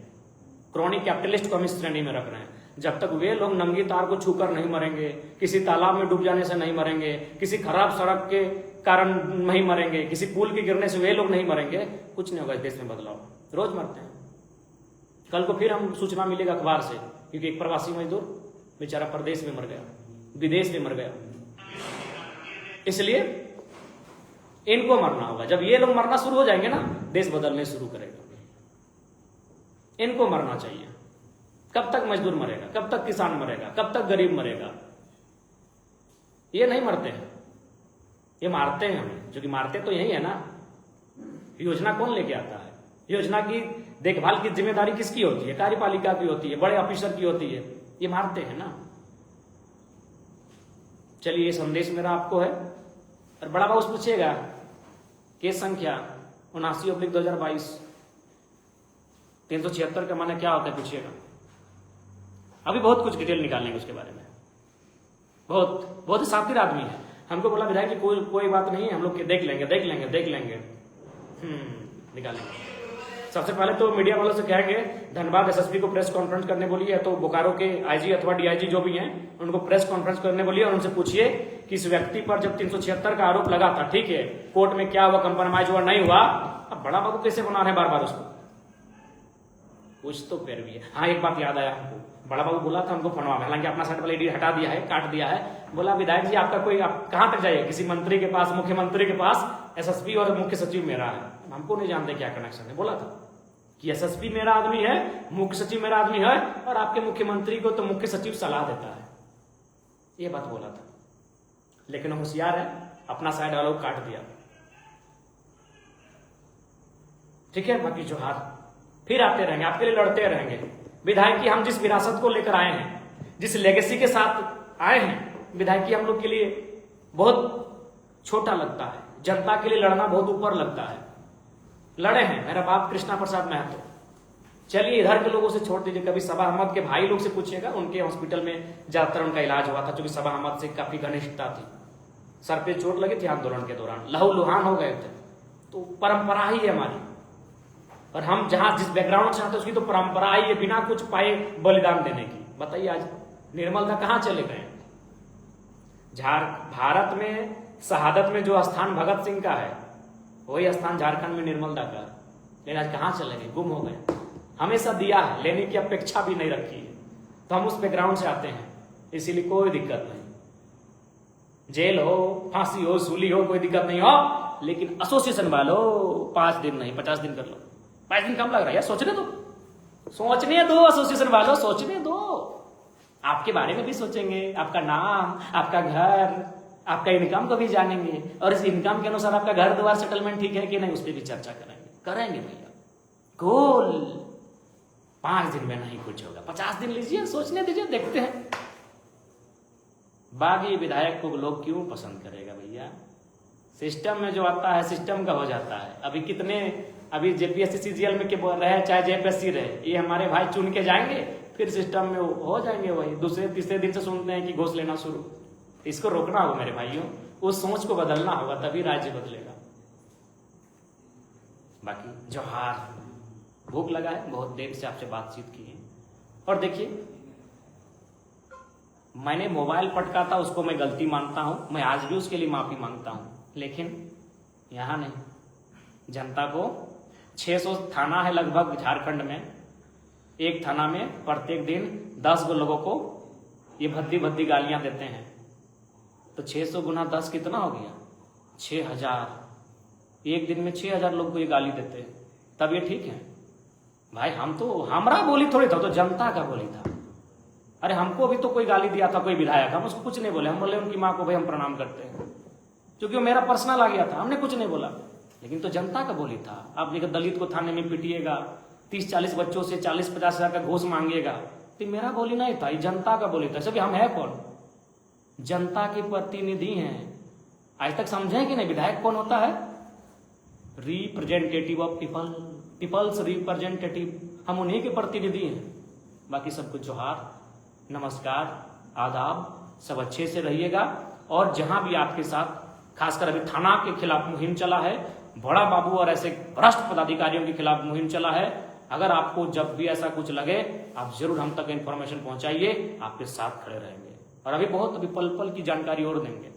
क्रॉनिक कैपिटलिस्ट को हम इस श्रेणी में रख रहे हैं। जब तक वे लोग नंगी तार को छूकर नहीं मरेंगे, किसी तालाब में डूब जाने से नहीं मरेंगे, किसी खराब सड़क के कारण नहीं मरेंगे, किसी पुल के गिरने से वे लोग नहीं मरेंगे, कुछ नहीं होगा इस देश में बदलाव। रोज मरते हैं। कल को फिर हम सूचना मिलेगा अखबार से, क्योंकि एक प्रवासी मजदूर बेचारा प्रदेश में मर गया, विदेश में मर गया। इसलिए इनको मरना होगा। जब ये लोग मरना शुरू हो जाएंगे ना, देश बदलने शुरू करेगा। इनको मरना चाहिए। कब तक मजदूर मरेगा? कब तक किसान मरेगा? कब तक गरीब मरेगा? ये नहीं मरते हैं, ये मारते हैं हमें, जो कि मारते तो यही है ना। योजना कौन लेके आता है? योजना की देखभाल की जिम्मेदारी किसकी होती है? कार्यपालिका की होती है, बड़े ऑफिसर की होती है। ये मारते हैं ना। चलिए, ये संदेश मेरा आपको है। और बड़ा बाबू पूछेगा केस संख्या 79/2022 376 का माने क्या होता है पूछिएगा। अभी बहुत कुछ डिटेल निकालेंगे उसके बारे में। बहुत ही शातिर आदमी है। हमको बोला विधायक जी कोई बात नहीं है, हम लोग देख लेंगे। निकालेंगे। सबसे पहले तो मीडिया वालों से कहेंगे धनबाद एसएसपी को प्रेस कॉन्फ्रेंस करने बोलिए, तो बोकारो के आईजी अथवा डीआईजी जो भी हैं उनको प्रेस कॉन्फ्रेंस करने बोलिए और उनसे पूछिए कि इस व्यक्ति पर जब 376 का आरोप लगा था, ठीक है, कोर्ट में क्या हुआ, कंप्रोमाइज हुआ, नहीं हुआ, अब बड़ा बाबू कैसे बना रहे बार बार उसको, कुछ तो पैरवी है। हाँ, एक बात याद आया हमको, बड़ा बाबू बोला था हमको फोनवा में, हालांकि अपना साइड वाला एडिट हटा दिया है, काट दिया है, बोला विधायक जी आपका कोई, आप कहां तक जाइए, किसी मंत्री के पास, मुख्यमंत्री के पास, एसएसपी और मुख्य सचिव मेरा है। हमको नहीं जानते क्या कनेक्शन है। बोला था कि एसएसपी मेरा आदमी है, मुख्य सचिव मेरा आदमी है, और आपके मुख्यमंत्री को तो मुख्य सचिव सलाह देता है, ये बात बोला था। लेकिन होशियार है, अपना साइड वालों को काट दिया। ठीक है, बाकी जोहार, फिर आते रहेंगे, आपके लिए लड़ते रहेंगे। विधायक की हम जिस विरासत को लेकर आए हैं, जिस लेगेसी के साथ आए हैं, विधायक की हम लोग के लिए बहुत छोटा लगता है, जनता के लिए लड़ना बहुत ऊपर लगता है। लड़े हैं, मेरा बाप कृष्णा प्रसाद महतो। चलिए इधर के लोगों से छोड़ दीजिए, कभी सबा अहमद के भाई लोग से पूछिएगा, उनके हॉस्पिटल में ज्यादातर उनका इलाज हुआ था, क्योंकि सबा अहमद से काफी घनिष्ठता थी। सर पे चोट लगी थी आंदोलन के दौरान, लहूलुहान हो गए थे। तो परंपरा ही है हमारी, और हम जहां जिस बैकग्राउंड से आते उसकी तो परंपरा ही है, बिना कुछ पाए बलिदान देने की। बताइए आज निर्मल दा कहां चले गए? भारत में शहादत में जो स्थान भगत सिंह का है, वही स्थान झारखंड में निर्मल दा का, लेकिन आज कहां चले गए, गुम हो गए। हमेशा दिया है, लेने की अपेक्षा भी नहीं रखी है। तो हम उस बैकग्राउंड से आते हैं, इसीलिए कोई दिक्कत नहीं, जेल हो, फांसी हो, सूली हो, कोई दिक्कत नहीं हो। लेकिन एसोसिएशन वालों 5 दिन नहीं 50 दिन कर लो। 5 दिन कम लग रहा है यार, सोचने दो एसोसिएशन वालों, सोचने दो। आपके बारे में भी सोचेंगे, आपका नाम, आपका घर, आपका इनकम को भी जानेंगे, और इस इनकम के अनुसार आपका घर द्वार सेटलमेंट ठीक है कि नहीं, उस पर भी चर्चा करेंगे भैया। गोल 5 दिन में नहीं कुछ होगा, 50 दिन लीजिए, सोचने दीजिए, देखते हैं। बागी विधायक को लोग क्यों पसंद करेगा भैया? सिस्टम में जो आता है सिस्टम का हो जाता है। अभी जेपीएससी सीजीएल में रहे चाहे जेपीएससी रहे, ये हमारे भाई चुन के जाएंगे, फिर सिस्टम में हो जाएंगे वही। दूसरे तीसरे दिन से सुनते हैं कि घूस लेना शुरू। इसको रोकना होगा मेरे भाइयों, उस सोच को बदलना होगा, तभी राज्य बदलेगा। बाकी जोहार, भूख लगा है, बहुत देर से आपसे बातचीत की है। और देखिए, मैंने मोबाइल पटका था, उसको मैं गलती मानता हूं, मैं आज भी उसके लिए माफी मांगता हूं। लेकिन यहां नहीं, जनता को 600 थाना है लगभग झारखंड में, एक थाना में प्रत्येक दिन 10 लोगों को ये भद्दी गालियां देते हैं, तो 600 गुना 10 कितना हो गया? 6000। एक दिन में 6000 लोग को ये गाली देते हैं, तब ये ठीक है भाई? हम तो हमारा बोली थोड़ी था, तो जनता का बोली था। अरे हमको भी तो कोई गाली दिया था कोई विधायक, हम उसको कुछ नहीं बोले, हम बोले उनकी माँ को भाई हम प्रणाम करते हैं, क्योंकि वो मेरा पर्सनल आ गया था, हमने कुछ नहीं बोला। लेकिन तो जनता का बोली था। आप देखिए, दलित को थाने में पिटिएगा, 30-40 बच्चों से 40-50 हजार का घूस मांगिएगा, तो मेरा बोली नहीं था, ये जनता का बोली था। सभी हम है कौन? जनता के प्रतिनिधि हैं। आज तक समझे कि नहीं विधायक कौन होता है? Representative of people, peoples representative, हम उन्हीं के प्रतिनिधि हैं। बाकी सबको जोहार, नमस्कार, आदाब, सब अच्छे से रहिएगा। और जहां भी आपके साथ, खासकर अभी थाना के खिलाफ मुहिम चला है, बड़ा बाबू और ऐसे भ्रष्ट पदाधिकारियों के खिलाफ मुहिम चला है, अगर आपको जब भी ऐसा कुछ लगे, आप जरूर हम तक इंफॉर्मेशन पहुंचाइए, आपके साथ खड़े रहेंगे। और अभी पल पल की जानकारी और देंगे।